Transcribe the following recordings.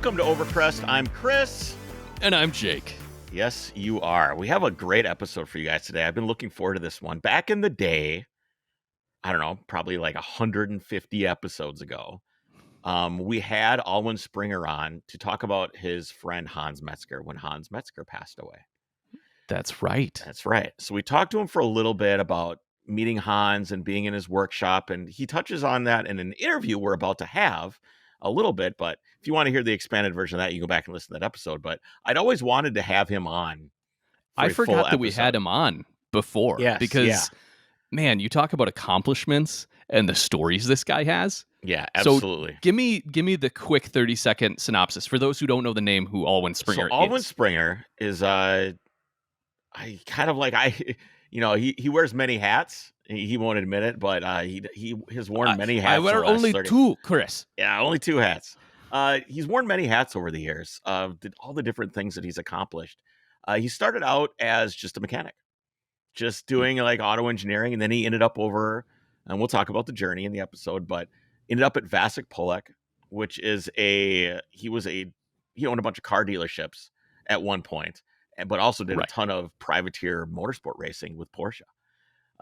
Welcome to Overcrest. I'm Chris. And I'm Jake. Yes, you are. We have a great episode for you guys today. I've been looking forward to this one. Back in the day, I don't know, probably like 150 episodes ago, we had Alwin Springer on to talk about his friend Hans Metzger when Hans Metzger passed away. That's right. That's right. So we talked to him for a little bit about meeting Hans and being in his workshop, and he touches on that in an interview we're about to have a little bit. But if you want to hear the expanded version of that, you can go back and listen to that episode. But I'd always wanted to have him on. I forgot that we had him on before. Yes, because, man, you talk about accomplishments and the stories this guy has. Yeah, absolutely. So give me the quick 30-second synopsis for those who don't know the name who Alwin Springer is. Alwin Springer is he wears many hats. He won't admit it, but he has worn many hats. I wear only two, Chris. Yeah, only two hats. He's worn many hats over the years. Did all the different things that he's accomplished. He started out as just a mechanic, just doing like auto engineering, and then he ended up over, and we'll talk about the journey in the episode, but ended up at Vasek Polak, which is he owned a bunch of car dealerships at one point, but also did a ton of privateer motorsport racing with Porsche.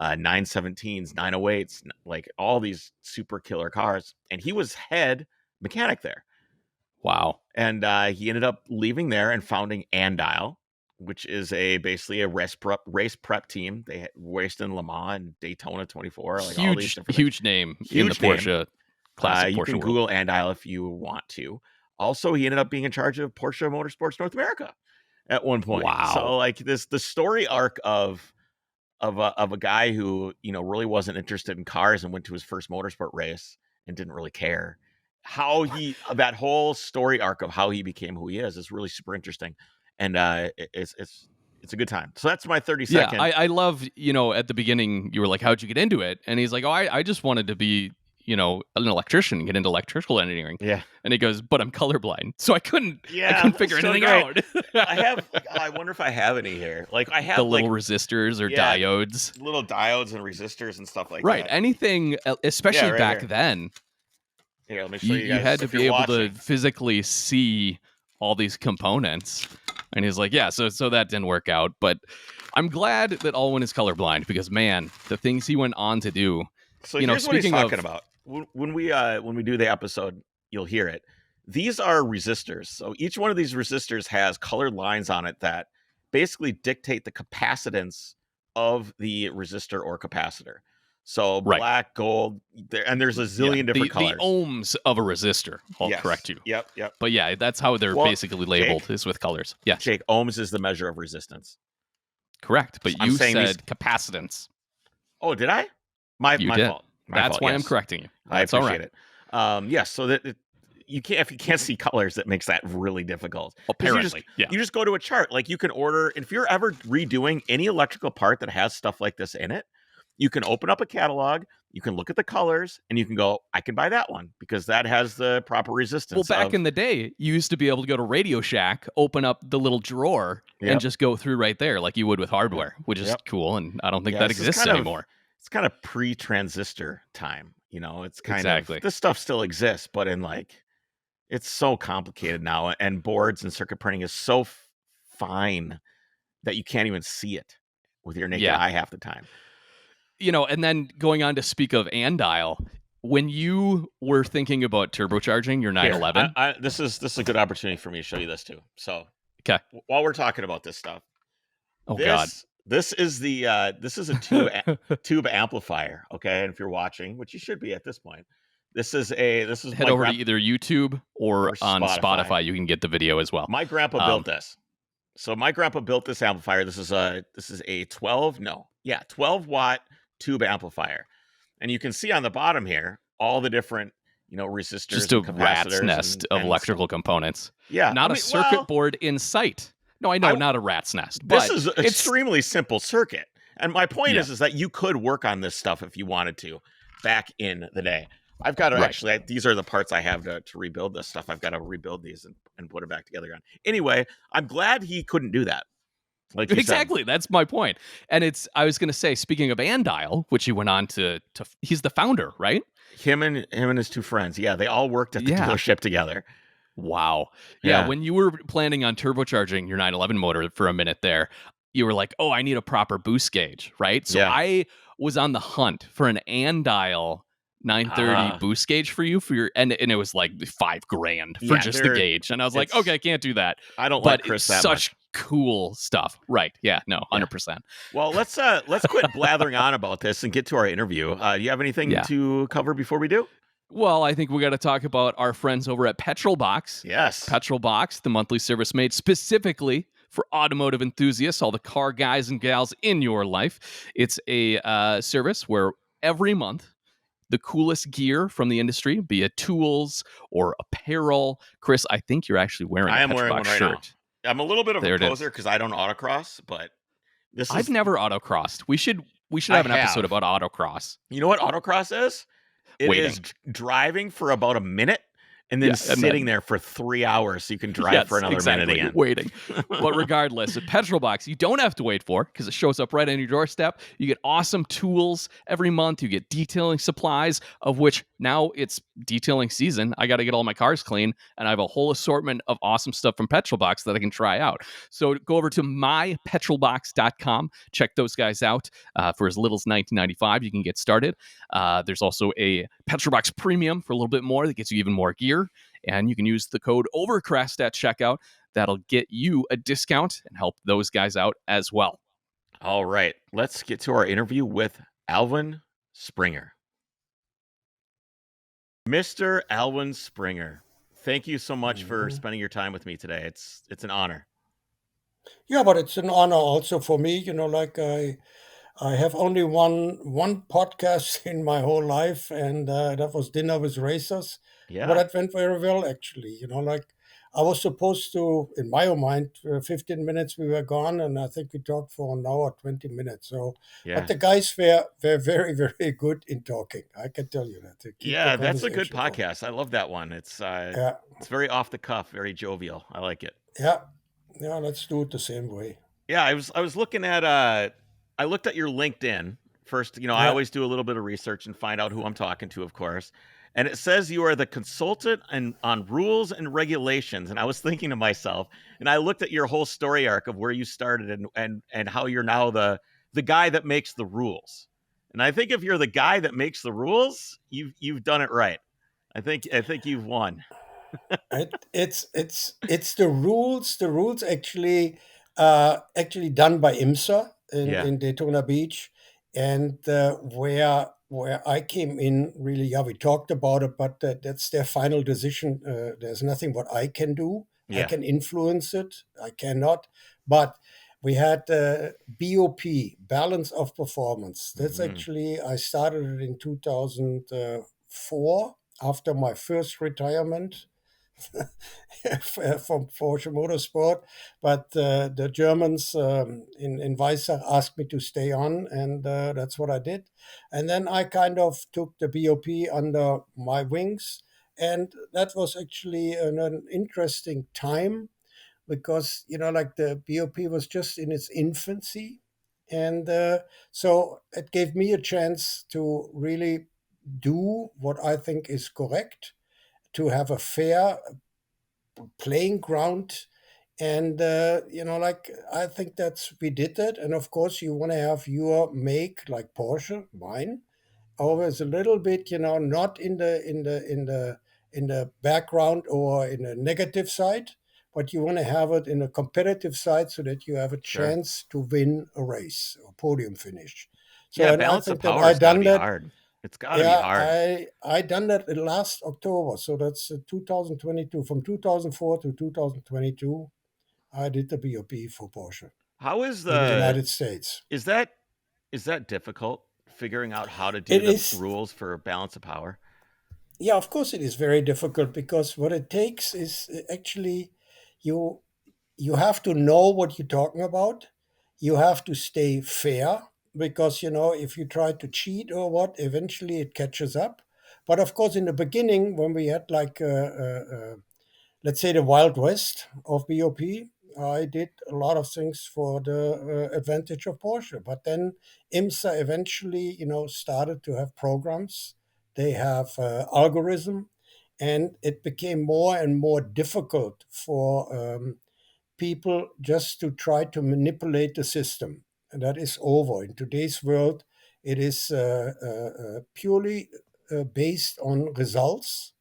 917s, 908s, like all these super killer cars. And he was head mechanic there. Wow. And he ended up leaving there and founding Andial, which is basically a race prep team. They raced in Le Mans and Daytona 24. Like all these different huge name in the Porsche classic. You can world. Google Andial if you want to. Also, he ended up being in charge of Porsche Motorsports North America at one point. Wow. So like the story arc of a guy who, really wasn't interested in cars and went to his first motorsport race and didn't really care. That whole story arc of how he became who he is really super interesting. And it's a good time. So that's my 30 second. Yeah, I love, at the beginning you were like, how'd you get into it? And he's like, I just wanted to be, an electrician and get into electrical engineering. Yeah. And he goes, but I'm colorblind. So I couldn't figure anything out. I wonder if I have any here. Like I have the little resistors or diodes. Little diodes and resistors and stuff like that. Right. Anything, especially back then. Here, let me show you guys. You had to be able to physically see all these components. And he's like, yeah, so that didn't work out. But I'm glad that Alwin is colorblind because, man, the things he went on to do. So here's what he's talking about. When we do the episode, you'll hear it. These are resistors. So each one of these resistors has colored lines on it that basically dictate the capacitance of the resistor or capacitor. So black, gold, and there's a zillion different colors. The ohms of a resistor, I'll correct you. Yep. But yeah, that's how they're basically labeled, is with colors. Yeah. Jake, ohms is the measure of resistance. Correct, but you said capacitance. Oh, did I? My fault. That's why I'm correcting you. That's I appreciate it. Yes, so that you can't, if you can't see colors, that makes that really difficult. Apparently, you just go to a chart. Like you can order, if you're ever redoing any electrical part that has stuff like this in it, you can open up a catalog, you can look at the colors, and you can go, I can buy that one because that has the proper resistance. Well, back in the day, you used to be able to go to Radio Shack, open up the little drawer, and just go through right there like you would with hardware, which is cool, and I don't think that exists anymore. It's kind of pre-transistor time, it's kind of, this stuff still exists, but it's so complicated now, and boards and circuit printing is so fine that you can't even see it with your naked eye half the time. And then going on to speak of Andial, when you were thinking about turbocharging your 911, this is a good opportunity for me to show you this too. So, while we're talking about this stuff, God. This is a tube amplifier, okay? And if you're watching, which you should be at this point, head over to either YouTube or on Spotify. You can get the video as well. My grandpa built this. So my grandpa built this amplifier. This is a 12 watt tube amplifier, and you can see on the bottom here all the different resistors, just a rat's nest of electrical components. Yeah, not a circuit board in sight. No, I know, not a rat's nest. But this is an extremely simple circuit. And my point is that you could work on this stuff if you wanted to back in the day. I've got to actually, these are the parts I have to rebuild this stuff. I've got to rebuild these and put it back together again. Anyway, I'm glad he couldn't do that. Like exactly. That's my point. And I was going to say, speaking of Andial, which he went on to he's the founder, right? Him and his two friends. Yeah, they all worked at the dealership together. Wow. Yeah, Yeah. when you were planning on turbocharging your 911 motor for a minute there, you were like, "Oh, I need a proper boost gauge," right? So Yeah. I was on the hunt for an Andial 930 Ah. boost gauge for you for your and it was like 5 grand for Yeah, just the gauge. And I was like, "Okay, it's I can't do that." I don't But like it's Chris that such much. cool stuff. Right. Yeah, no, Yeah. 100%. Well, let's quit blathering on about this and get to our interview. You have anything Yeah. to cover before we do? Well, I think we got to talk about our friends over at PetrolBox. Yes. PetrolBox, the monthly service made specifically for automotive enthusiasts, all the car guys and gals in your life. It's a service where every month the coolest gear from the industry, be it tools or apparel. Chris, I think you're actually wearing a I am wearing PetrolBox one right now. shirt. I'm a little bit of a There it poser is. because I don't autocross, but this I've is never autocrossed. We should I have an episode have. about autocross. You know what autocross is? It is Waiting. driving for about a minute and then Yeah, and sitting then there for 3 hours so you can drive for yes, another minute exactly. again. Waiting. But regardless, at PetrolBox, you don't have to wait for because it shows up right on your doorstep. You get awesome tools every month. You get detailing supplies, of which now it's detailing season. I got to get all my cars clean, and I have a whole assortment of awesome stuff from PetrolBox that I can try out. So go over to mypetrolbox.com. Check those guys out. For as little as $19.95, you can get started. There's also a PetrolBox Premium for a little bit more that gets you even more gear. And you can use the code OVERCREST at checkout. That'll get you a discount and help those guys out as well. All right, let's get to our interview with Alwin Springer. Mr. Alwin Springer, thank you so much for Mhm. spending your time with me today. It's an honor. Yeah, but it's an honor also for me. Like I have only one podcast in my whole life, and that was Dinner with Racers. But Yeah. that went very well, actually. Like I was supposed to, in my own mind, 15 minutes we were gone, and I think we talked for an hour, 20 minutes. So, but Yeah. the guys were very, very good in talking. I can tell you that. To keep the Yeah, that's a good conversation going. podcast. I love that one. Yeah, It's very off the cuff, very jovial. I like it. yeah, yeah. Let's do it the same way. Yeah, I was looking at I looked at your LinkedIn first. I Yeah. always do a little bit of research and find out who I'm talking to, of course. And it says you are the consultant on rules and regulations. And I was thinking to myself, and I looked at your whole story arc of where you started and how you're now the guy that makes the rules. And I think if you're the guy that makes the rules, you've done it right. I think you've won. It's the rules. The rules actually done by IMSA Yeah. in Daytona Beach, and where I came in really. Yeah, we talked about it, but that's their final decision. There's nothing what I can do. I Yeah. can influence it. I cannot. But we had BOP, balance of performance. That's Hmm. actually I started it in 2004 after my first retirement from Porsche Motorsport, but the Germans in Weissach asked me to stay on, and that's what I did. And then I kind of took the BOP under my wings, and that was actually an interesting time because like the BOP was just in its infancy, and so it gave me a chance to really do what I think is correct, to have a fair playing ground. And like I think that's we did that. And of course you want to have your make, like Porsche, mine, always a little bit, not in the background or in a negative side, but you want to have it in a competitive side so that you have a Sure. chance to win a race or podium finish. So, Yeah, and I balance of think that I power's got to done be that. hard. It's got to be Yeah, hard. I done that in last October. So that's 2022. From 2004 to 2022, I did the BOP for Porsche How is in the the United States. is that is that difficult figuring out how to do It the is, rules for balance of power? yeah, of course, it is very difficult because what it takes is actually you you have to know what you're talking about. You have to stay fair because if you try to cheat or what, eventually it catches up. But of course, in the beginning, when we had like let's say the Wild West of BOP, I did a lot of things for the advantage of Porsche. But then IMSA eventually, started to have programs. They have algorithm, and it became more and more difficult for people just to try to manipulate the system. And that is over. In today's world, it is purely based on results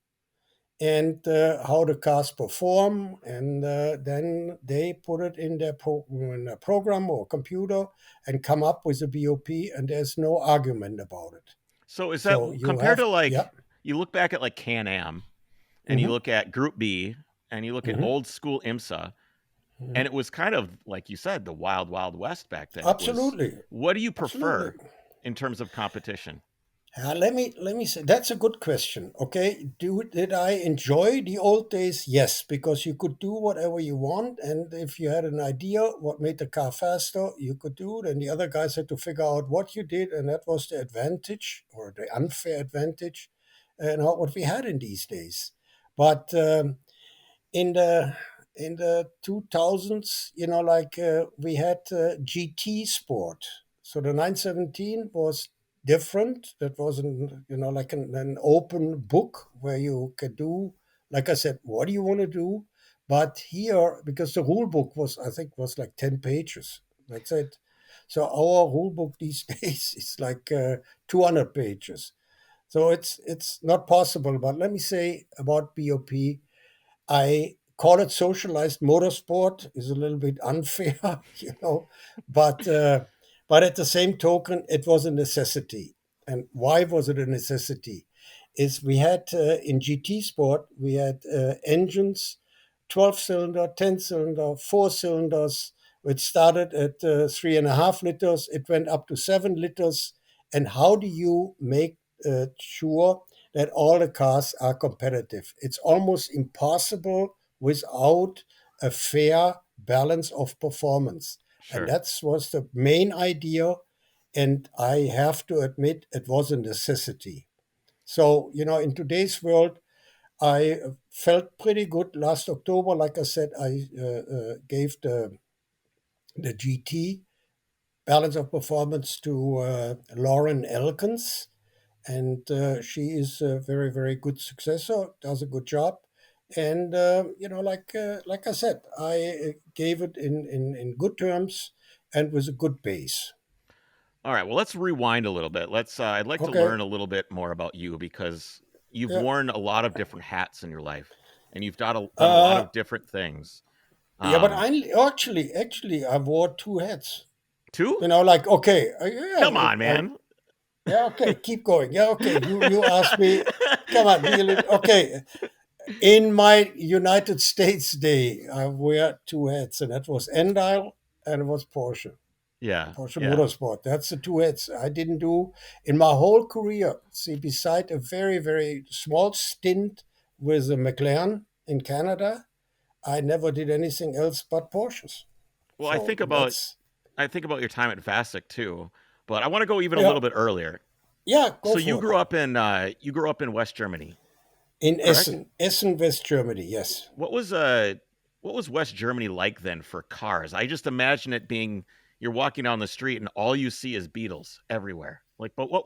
and how the cars perform, and then they put it in in a program or computer and come up with a BOP, and there's no argument about it. So is that So you compared have, to yeah. like you look back at like Can Am and you Hmm. look at Group B and you look at Hmm. old school IMSA, and it was kind of like you said, the wild, wild west back then. It was. Absolutely, What do you absolutely. prefer in terms of competition? Let me say that's a good question. Okay, did I enjoy the old days? Yes, because you could do whatever you want, and if you had an idea what made the car faster, you could do it, and the other guys had to figure out what you did, and that was the advantage or the unfair advantage, and what we had in these days. But in the 2000s, like we had GT Sport. So the 917 was different. That was like an open book where you could do, like I said, what do you want to do? But here, because the rule book was, I think, was like 10 pages. That's it. So our rule book these days is like 200 pages. So it's not possible. But let me say about BOP, I call it socialized motorsport is a little bit unfair, but but at the same token, it was a necessity. And why was it a necessity? Is we had in GT Sport we had engines, 12-cylinder, 10-cylinder, 4 cylinders, which started at 3.5 liters. It went up to 7 liters. And how do you make sure that all the cars are competitive? It's almost impossible without a fair balance of performance. And Sure. that was the main idea. And I have to admit, it was a necessity. So, in today's world, I felt pretty good last October. Like I said, I gave the GT balance of performance to Lauren Elkins, and she is a very very good successor, does a good job. And like I said, I gave it in good terms and with a good base. All right. Well, let's rewind a little bit. Let's. I'd like to Okay. learn a little bit more about you because you've Yeah. worn a lot of different hats in your life, and you've done a lot uh of different things. yeah, but Um, actually I wore two hats. Two? Like, okay, yeah, Come on, I, man. yeah, okay, keep going. Yeah, okay, you asked me. Come on, be a little okay. In my United States day, I wear two hats, and that was Andial and it was Porsche. Yeah, Porsche yeah. Motorsport. That's the two hats I didn't do in my whole career. See, beside a very, very small stint with a McLaren in Canada, I never did anything else but Porsches. Well, So that's, I think about your time at Vasek too, but I want to go even a yeah, little bit earlier. yeah, go So for it. you grew up in West Germany, In correct? Essen, West Germany, yes. What was what was West Germany like then for cars? I just imagine it being you're walking down the street and all you see is Beetles everywhere. Like, but what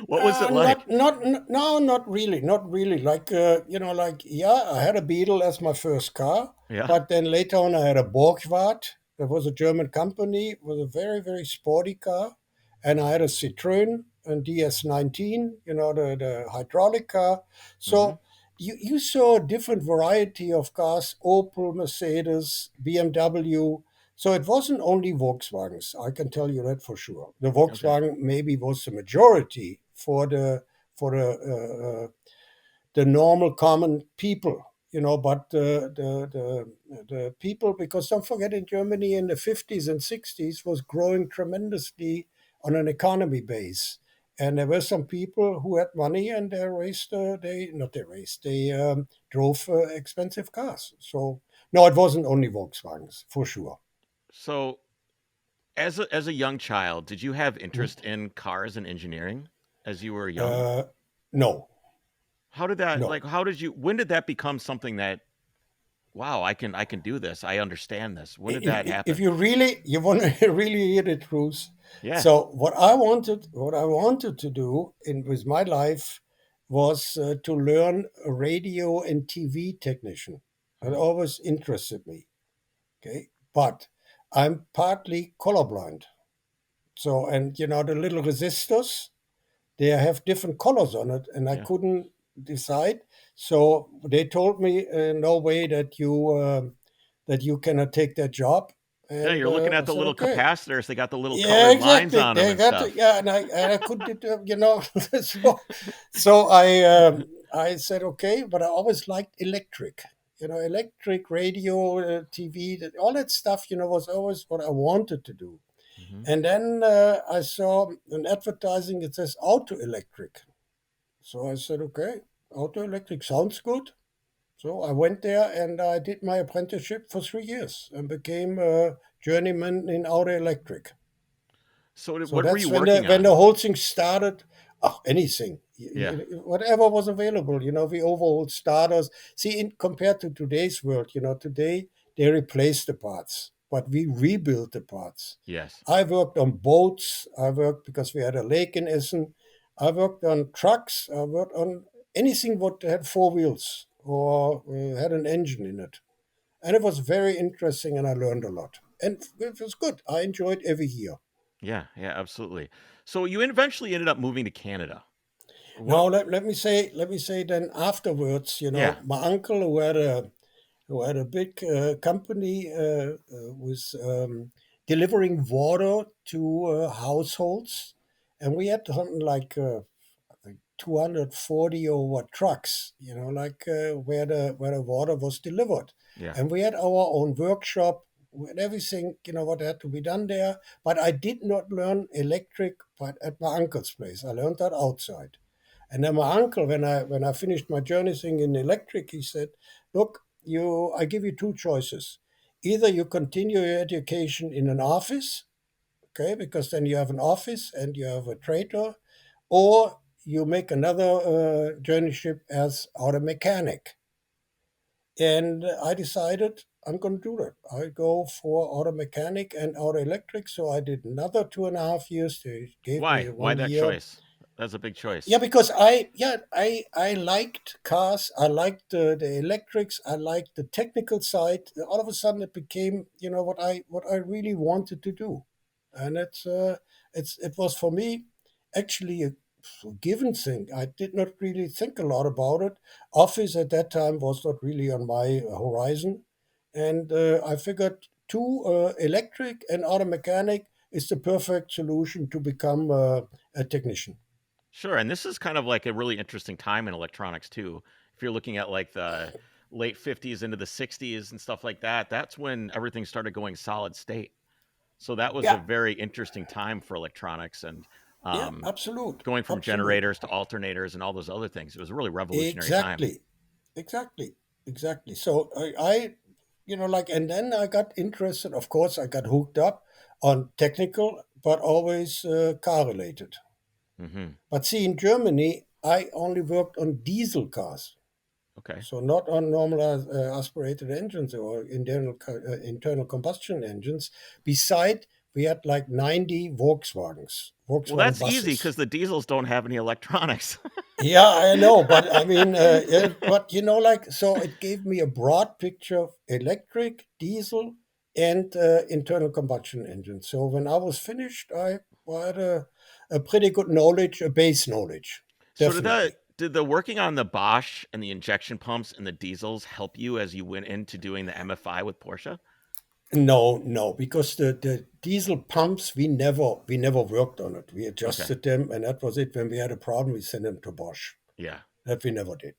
what was it like? No, not really, not really. Like, like, yeah, I had a Beetle as my first car, Yeah. but then later on I had a Borgward. That was a German company, it was a very, very sporty car. And I had a Citroën and DS19, the hydraulic car. Hmm. So you saw a different variety of cars, Opel, Mercedes, BMW. So it wasn't only Volkswagens, I can tell you that for sure. The Okay. Volkswagen maybe was the majority for the normal common people, but the people, because don't forget, in Germany in the 50s and 60s was growing tremendously on an economy base. And there were some people who had money, and they raced, they not they raced, they drove expensive cars. So no, it wasn't only Volkswagens for sure. So, as a young child, did you have interest in cars and engineering as you were young? Uh, no, How did that no. like how did you when did that become something that wow, I can do this. I understand this. When did that If happen? you want to really hear the truth, Yeah. so what I wanted to do in with my life, was to learn a radio and TV technician. It Hmm. always interested me. Okay, but I'm partly colorblind. So, and the little resistors, they have different colors on it, and I Yeah. couldn't decide. So they told me, no way that you cannot take that job. Yeah, And you're looking at I the said, little okay. capacitors. They got the little Yeah, colored lines exactly. on them They and got to, stuff. yeah, and I couldn't, so I said okay, but I always liked electric. Electric radio, TV, all that stuff. Was always what I wanted to do. Hmm. And then I saw an advertising. It says auto electric. So I said, okay, auto electric sounds good. So I went there and I did my apprenticeship for 3 years and became a journeyman in auto electric. So So what were that's you when the working when the on? whole thing started. Oh, anything, Yeah. whatever was available. We overhauled starters. See, compared to today's world, today they replace the parts, but we rebuild the parts. Yes. I worked on boats. I worked because we had a lake in Essen. I worked on trucks. I worked on anything what had four wheels or had an engine in it. And it was very interesting and I learned a lot. And it was good. I enjoyed every year. Yeah. Yeah. Absolutely. So you eventually ended up moving to Canada. What? Now let me say then afterwards, Yeah. my uncle who had a big company was delivering water to households, and we had something like I think 240 or what trucks, like where the water was delivered, Yeah. and we had our own workshop with everything, what had to be done there. But I did not learn electric, but at my uncle's place, I learned that outside. And then my uncle, when I finished my journey thing in electric, he said, "Look, I give you two choices. Either you continue your education in an office, okay, because then you have an office and you have a trader, or you make another journeyship as auto mechanic." And I decided I'm going to do that. I go for auto mechanic and auto electric. So I did another 2.5 years. They gave me Why? Why one that year. choice? That's a big Yeah, choice. because I liked cars. I liked the electrics. I liked the technical side. All of a sudden, it became what I really wanted to do, and it was for me actually a given thing. I did not really think a lot about it. Office at that time was not really on my horizon, and I figured two electric and auto mechanic is the perfect solution to become a technician. Sure. And this is kind of like a really interesting time in electronics too. If you're looking at like the late 50s into the 60s and stuff like that, that's when everything started going solid state. So that was a Yeah, very interesting time for electronics and yeah, um, absolute, going from absolute. generators to alternators and all those other things. It was a really revolutionary time. Exactly, exactly, exactly. So like, and then I got interested. Of course, I got hooked up on technical, but always car related. Hmm. But see, in Germany, I only worked on diesel cars, Okay. so not on normal aspirated engines or internal combustion engines. Beside, we had like 90 Well, Volkswagen that's easy buses. because the diesels don't have any electronics. Yeah, I know, but I mean, yeah, but like, so it gave me a broad picture of electric, diesel, and internal combustion engine. So when I was finished, I had a pretty good knowledge, a base knowledge, So definitely. did the working on the Bosch and the injection pumps and the diesels help you as you went into doing the MFI with Porsche? No, no, because the diesel pumps we never worked on it. We Okay. adjusted them, and that was it. When we had a problem, we sent them to Bosch. Yeah. That we never did.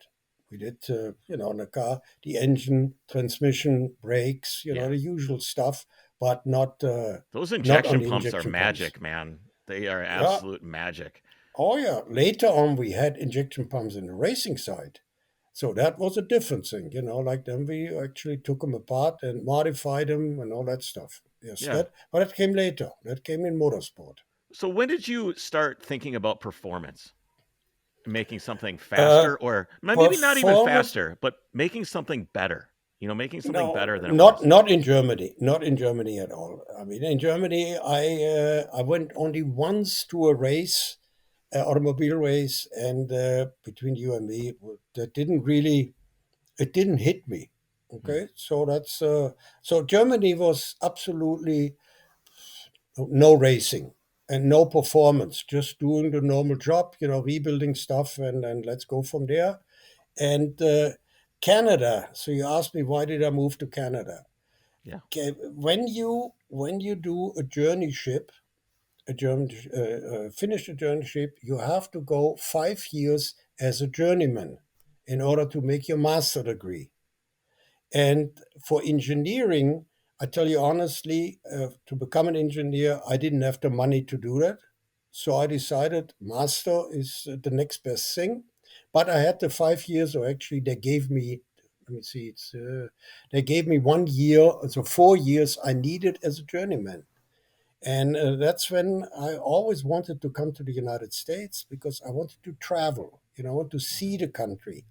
We did, in the car, the engine, transmission, brakes, Yeah. the usual stuff, but not Those not on injection the pumps are injection pumps. magic, man. They are Yeah. absolute magic. Oh yeah. Later on, we had injection pumps in the racing side, so that was a different thing. Like then we actually took them apart and modified them and all that stuff. Yes, Yeah. but that came later. That came in motorsport. So when did you start thinking about performance? Making something Uh, faster or maybe not even Performance. faster, but making something better. Making something No, better than it not was. not in Germany. Not in Germany at all. I mean, in Germany, I went only once to a race automobile race, and between you and me, that didn't really, it didn't hit me. Hmm. Okay, so that's so Germany was absolutely no racing and no performance, just doing the normal job, rebuilding stuff, and let's go from there. And Canada. So you asked me, why did I move to Canada? Yeah. Okay, when you do a journey ship, a German finish a journey ship, you have to go 5 years as a journeyman in order to make your master degree. And for engineering, I tell you honestly, to become an engineer, I didn't have the money to do that. So I decided master is the next best thing. But I had the 5 years, or actually, they gave me, let me see, they gave me 1 year, so 4 years I needed as a journeyman. And that's when I always wanted to come to the United States because I wanted to travel, I want to see the country.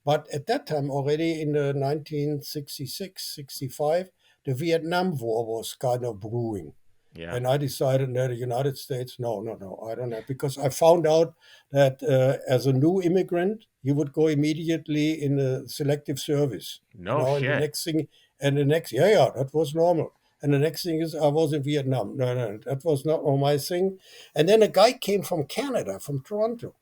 But at that time, already in the 1966, 65, the Vietnam War was kind of brewing. Yeah. And I decided that the United States, no, no, no, I don't have, because I found out that as a new immigrant, you would go immediately in the selective service, No and the shit. next thing, and the next, yeah, yeah, that was normal. And the next thing is, I was in Vietnam. No, no, that was not my thing. And then a guy came from Canada, from Toronto,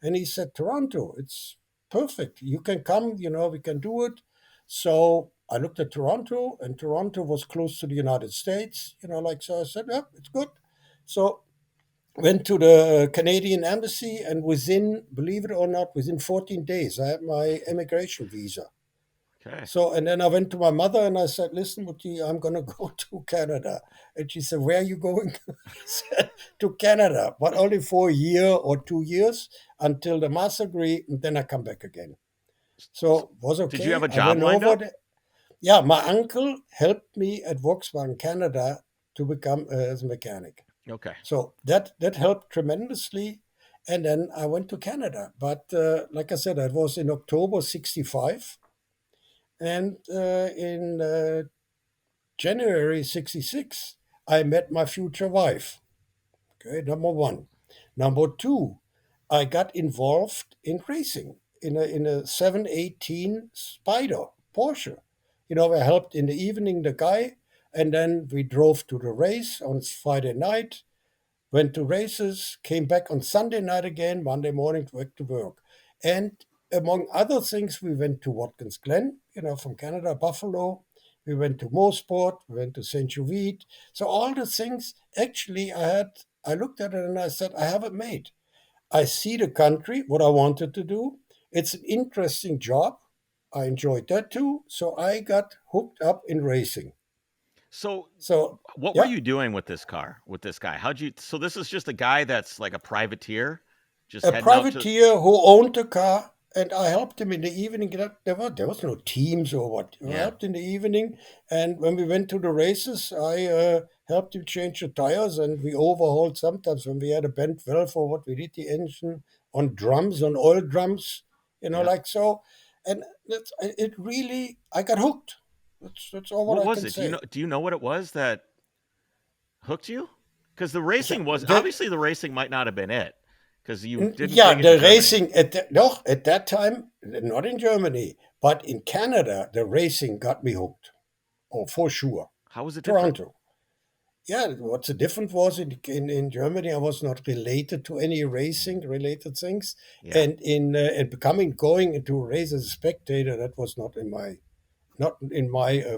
and he said, Toronto, it's perfect. You can come, we can do it. So I looked at Toronto, and Toronto was close to the United States, so I said, yeah, it's good. So went to the Canadian embassy, and believe it or not, within 14 days, I had my immigration visa. Okay. So, and then I went to my mother and I said, listen, Mutti, I'm going to go to Canada. And she said, where are you going? I said, to Canada, but only for a year or 2 years until the master degree, and then I come back again. So, was Did you have okay. a I job went lined over up? there. Yeah, my uncle helped me at Volkswagen Canada to become as a mechanic. Okay. So that helped tremendously. And then I went to Canada. But like I said, that was in October 65. And in January 66, I met my future wife. Okay, number one. Number two, I got involved in racing in a 718 Spider Porsche. I helped in the evening the guy, and then we drove to the race on Friday night, went to races, came back on Sunday night again, Monday morning back to work. And among other things, we went to Watkins Glen, from Canada, Buffalo. We went to Motorsport, we went to St. Jovite. So all the things, actually, I looked at it and I said, I have it made. I see the country, what I wanted to do. It's an interesting job. I enjoyed that too. So I got hooked up in racing. So, So, what were yeah, you doing with this car, with this guy? How'd you? So this is just a guy that's like a privateer, just a heading out to. privateer who owned a car, and I helped him in the evening. There was no teams or what. I Yeah. helped in the evening, and when we went to the races, I helped him change the tires, and we overhauled sometimes when we had a bent valve or what. We did the engine on drums, on oil drums, Yeah. like so, and it really. I got hooked. That's all what What I was can it? Do you say. know? Do you know what it was that hooked you? Because the Yeah, racing was obviously the racing might not have been it, because you didn't Yeah, bring it to the Germany. racing no, at that time, not in Germany, but in Canada, the racing got me hooked. Oh, for sure. How was it different? Toronto. Yeah, what's the difference was in Germany, I was not related to any Mhm. racing related things, Yeah. and in going into a race as a spectator, that was not in my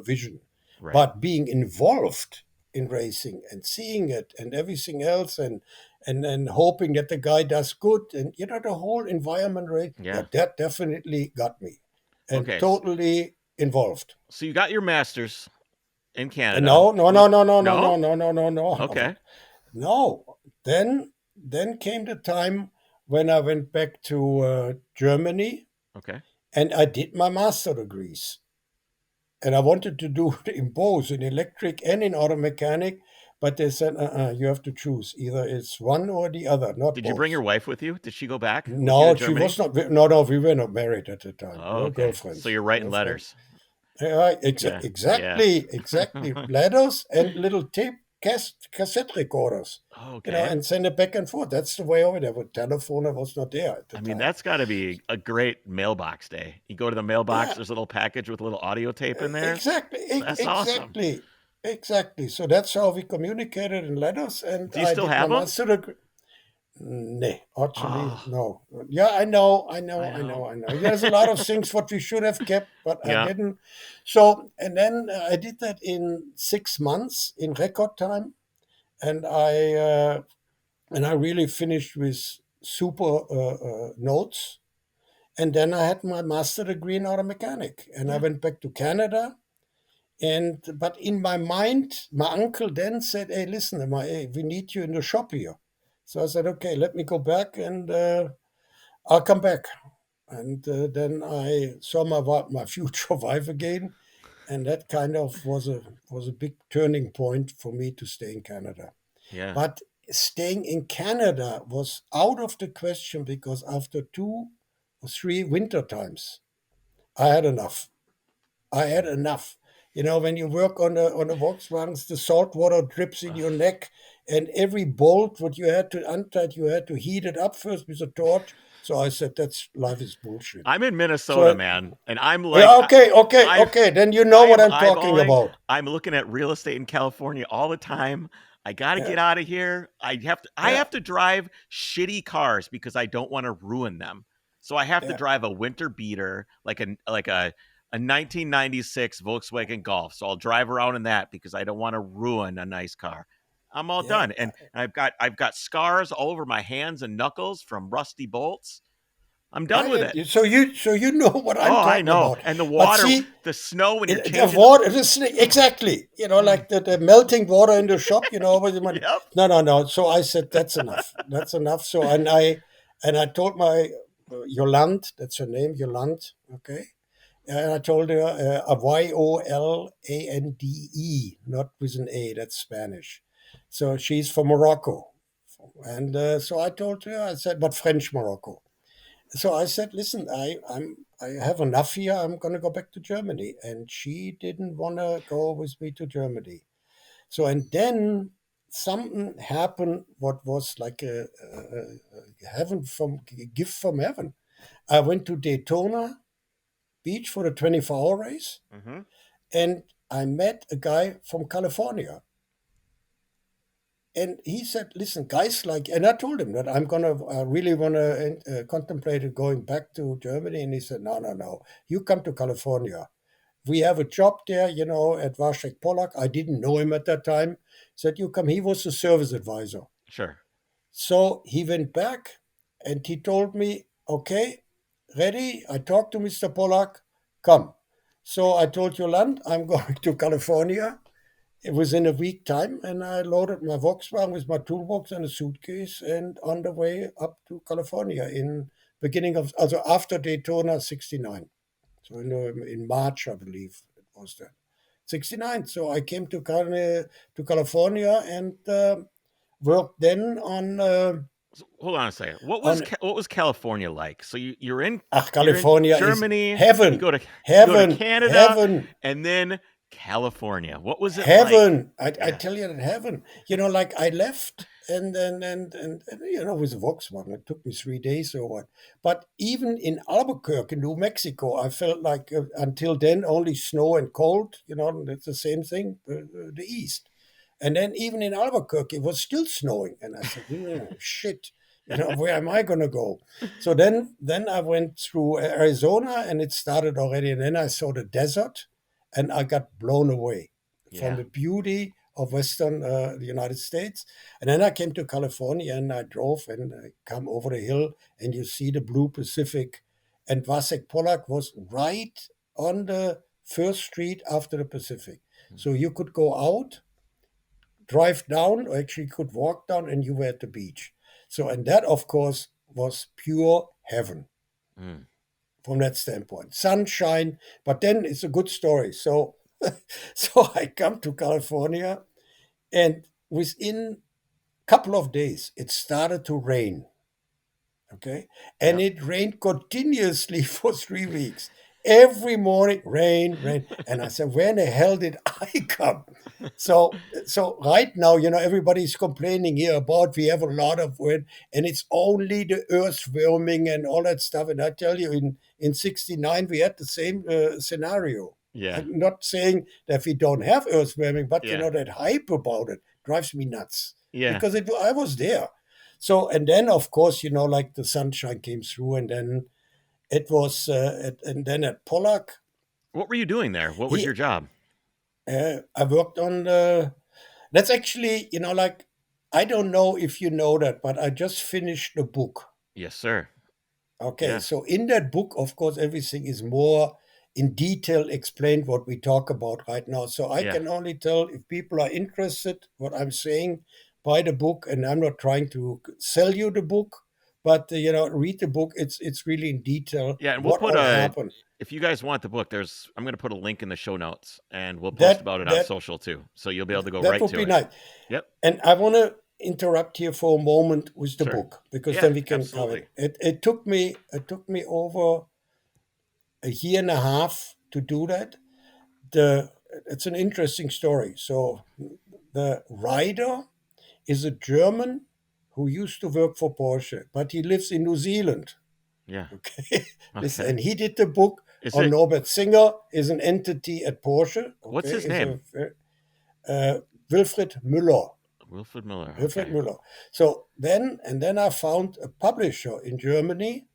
vision. Right. But being involved in racing and seeing it and everything else, and hoping that the guy does good, and the whole environment, right? Yeah, Yeah. that definitely got me, and Okay. totally involved. So you got your master's in Canada. No, no, no, Was no, no, no, no, no? no, no, no, no, Okay. no. Then came the time when I went back to Germany, Okay. and I did my master degrees. And I wanted to do it in both, in electric and in auto mechanic, but they said, you have to choose. Either it's one or the other, not Did you bring your both. wife with you? Did she go back with you to No, she Germany? was not. No, no, we were not married at the time. We Oh, were okay. So girlfriends. you're writing Girlfriend. letters. Yeah, Yeah. Yeah. exactly. Letters and little tip. cassette recorders, Okay. and send it back and forth. That's the way of it. There was telephone was not there at the I mean, time. that's got to be a great mailbox day. You go to the mailbox, Yeah, there's a little package with a little audio tape in there. exactly, That's awesome. exactly, exactly. So that's how we communicated in letters, and Do you I still did my have them? master degree. No, actually, Oh, no. Yeah, I know, I know. I know. There's a lot of things what we should have kept, but I Yeah. didn't. So, and then I did that in 6 months in record time, and I really finished with super notes. And then I had my master degree in auto mechanic, and I Yeah. went back to Canada. And but in my mind, my uncle then said, "Hey, listen, we need you in the shop here." So I said, "Okay, let me go back, and I'll come back." And then I saw my future wife again, and that kind of was a big turning point for me to stay in Canada. Yeah. But staying in Canada was out of the question because after 2 or 3 winter times, I had enough. I had enough. When you work on a Volkswagen, the salt water drips in Ugh. your neck, and every bolt what you had to untight, you had to heat it up first with a torch. So I said, "That's life is bullshit." I'm in So Minnesota, man, and I'm like, yeah, okay, okay, I've okay. Then you know I what am I'm talking eyeballing. about. I'm looking at real estate in California all the time. I got to Yeah, get out of here. I yeah, have to drive shitty cars because I don't want to ruin them. So I have to yeah, drive a winter beater like a 1996 Volkswagen Golf. So I'll drive around in that because I don't want to ruin a nice car. I'm all yeah. done. And I've got scars all over my hands and knuckles from rusty bolts. I'm done with it. So you know what I'm Oh, I talking know. about. And the But water, see, the snow when you're the changing the. water, Oh, exactly. mm, Like the melting water in the shop. yep. No, no, no. So I said that's enough. That's enough. So and I told my Yolande, that's her name, Yolande. Okay, and I told her Yolande, not with an A. That's Spanish. So she's from Morocco, and so I told her. I said, but French Morocco. So I said, "Listen, I have enough here. I'm gonna go back to Germany." And she didn't want to go with me to Germany. So and then something happened. What was like a heaven from a gift from heaven. I went to Daytona Beach for the 24-hour race, Hmm. and I met a guy from California. And he said, "Listen, guys like," and I told him that I really wanna contemplate going back to Germany. And he said, "No, no, no, you come to California. We have a job there, at Vasek Polak." I didn't know him at that time. Said, "You come." He was the service advisor. Sure. So he went back, and he told me, "Okay, ready?" I talked to Mr. Polak. Come. So I told Yolande, I'm going to California. It was in a week time, and I loaded my Volkswagen with my toolbox and a suitcase, and on the way up to California in beginning of, also after Daytona '69. So in March, I believe it was that '69. So I came to California and worked then So, hold on a second. What was on what was California like? So you're in California is Germany. You heaven, go to you go to heaven, Canada, heaven. and then California. What was it like? Heaven. I Yeah. tell you that heaven. Like I left and then and with Volkswagen, it took me 3 days or what. But even in Albuquerque, New Mexico, I felt like until then only snow and cold. It's the same thing, the east. And then even in Albuquerque, it was still snowing, and I said, "Shit, where am I gonna go?" So then I went through Arizona, and it started already, and then I saw the desert, and I got blown away from Yeah. the beauty of Western the United States. And then I came to California, and I drove and I come over the hill, and you see the blue Pacific, and Vasek Polak was right on the first street after the Pacific, so you could go out, drive down, or actually could walk down, and you were at the beach. So, and that, of course, was pure heaven Mm. from that standpoint. Sunshine, but then it's a good story. So, so I come to California, and within a couple of days, it started to rain. Okay, and Yep. it rained continuously for 3 weeks. every morning, rain, rain. And I said, where in the hell did I come? So right now, everybody's complaining here about we have a lot of wind, and it's only the earth warming and all that stuff. And I tell you, in '69 we had the same scenario. Yeah. I'm not saying that we don't have earth warming, but Yeah. that hype about it drives me nuts Yeah. because I was there. So and then of course like the sunshine came through, and then it was and then at Polak, What were you doing there? What was he your job? I worked on that's actually like I don't know if you know that, but I just finished the book. Yes, sir. Okay, Yeah. so in that book, of course, everything is more in detail explained what we talk about right now. So I Yeah. can only tell if people are interested what I'm saying, buy the book, and I'm not trying to sell you the book, but read the book. It's really in detail Yeah, and we'll what put all a happened. if you guys want the book, I'm going to put a link in the show notes and we'll post That about it on that social too. So you'll be able to go that right would to be it. nice. Yep. And I want to interrupt here for a moment with the Sure. book because Yeah, then we can cover absolutely. it. It took me over a year and a half to do that. It's an interesting story. So the writer is a German who used to work for Porsche, but he lives in New Zealand. Yeah. Okay, Okay. and he did the book Is on it Norbert Singer, is an entity at Porsche. what's Okay, his is name? a Wilfried Müller. Wilfred Miller. Wilfried Okay. Müller. So then I found a publisher in Germany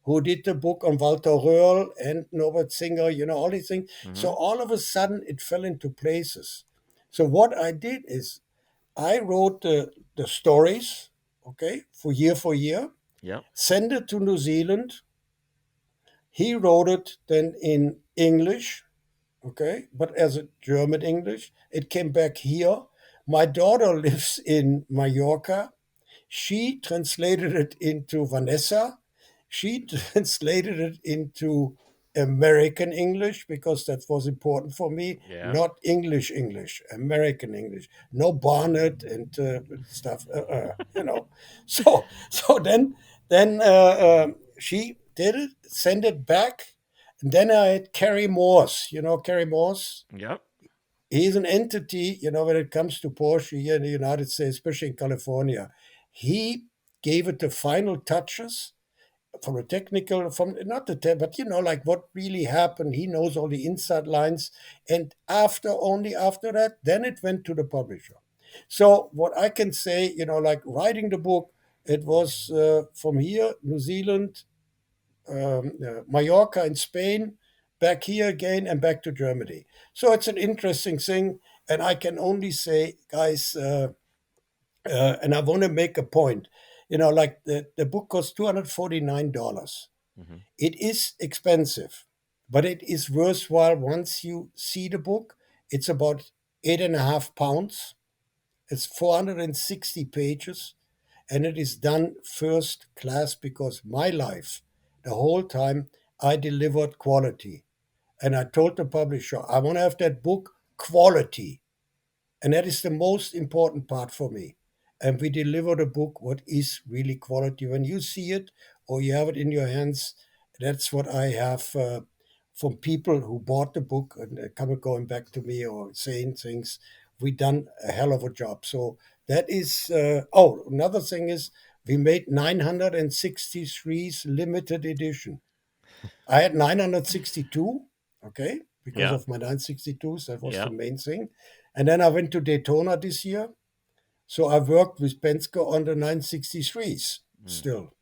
who did the book on Walter Röhrl and Norbert Singer, all these things. So Mhm. all of a sudden it fell into places. So what I did is I wrote the stories, okay, for year, Yep. sent it to New Zealand. He wrote it then in English, okay, but as a German English. It came back here. My daughter lives in Mallorca. She translated it into Vanessa. She translated it into American English because that was important for me, Yeah. not English, American English. No Barnett and stuff, So then she did it, sent it back, and then I had Kerry Morse. You know Kerry Morse? Yep. He's an entity, when it comes to Porsche here in the United States, especially in California. He gave it the final touches from a technical, from not the tech, but like what really happened. He knows all the inside lines. And only after that, then it went to the publisher. So what I can say, like writing the book, it was from here, New Zealand, Mallorca in Spain, back here again, and back to Germany. So it's an interesting thing, and I can only say, guys, and I want to make a point. Like the book costs $249. Mhm. It is expensive, but it is worthwhile once you see the book. It's about 8.5 pounds. It's 460 pages, and it is done first class because my life, the whole time, I delivered quality. And I told the publisher, I want to have that book quality. And that is the most important part for me. And we deliver the book what is really quality. When you see it or you have it in your hands, that's what I have from people who bought the book and going back to me or saying things. We done a hell of a job. So that is. Another thing is we made 963's limited edition. I had 962, okay, because Yeah. of my 962s. That was the Yeah. main thing. And then I went to Daytona this year. So I worked with Penske on the 963s Mm. still.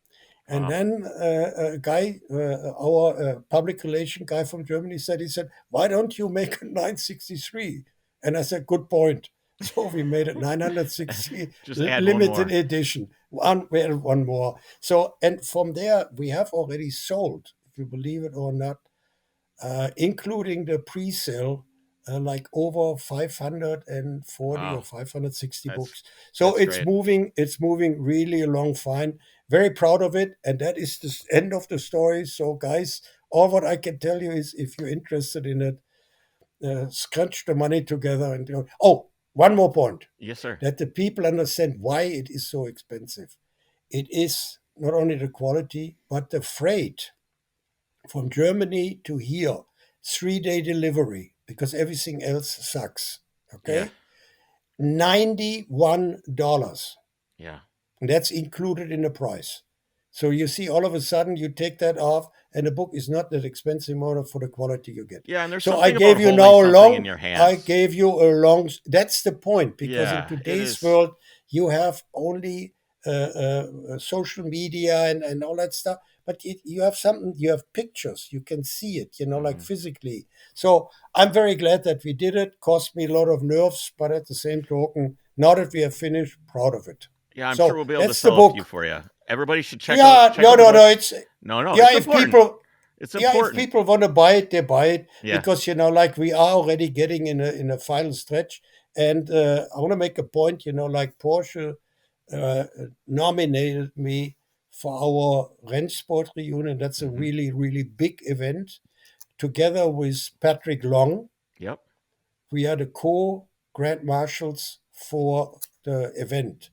And Wow. then a guy, our public relation guy from Germany he said, why don't you make a 963? And I said, good point. So we made it 960 Just add one limited more. edition, one more. So, and from there, we have already sold, if you believe it or not, including the pre-sale, like over 540 or Wow. 560 That's books. So that's it's great. moving, really along fine. Very proud of it, and that is the end of the story. So, guys, all what I can tell you is, if you're interested in it, scrunch the money together and go. Oh, one more point: Yes, sir. that the people understand why it is so expensive. It is not only the quality, but the freight. from Germany to here, 3-day delivery because everything else sucks. Yeah. Okay, $91. Yeah. And that's included in the price. So you see, all of a sudden, you take that off, and the book is not that expensive more for the quality you get. Yeah, and there's So I something about gave you holding now a something in long. your I hands. gave you a long. That's the point, because in Yeah, it today's is. world, you have only social media and all that stuff. But you have something. You have pictures. You can see it. Like Mhm. physically. So I'm very glad that we did it. Cost me a lot of nerves, but at the same token, now that we have finished, proud of it. Yeah, I'm sure So we'll be able to that's the sell a few book. for you. Everybody should check out Yeah, no, the no, book. no. It's No, yeah. it's If important. people, It's yeah, if important. people want to buy it, they buy it Yeah. because like we are already getting in a final stretch. And I want to make a point. Like Porsche uh, nominated me for our Rennsport reunion. That's a Mhm. really, really big event. Together with Patrick Long, Yep. we are the co-grand marshals for the event.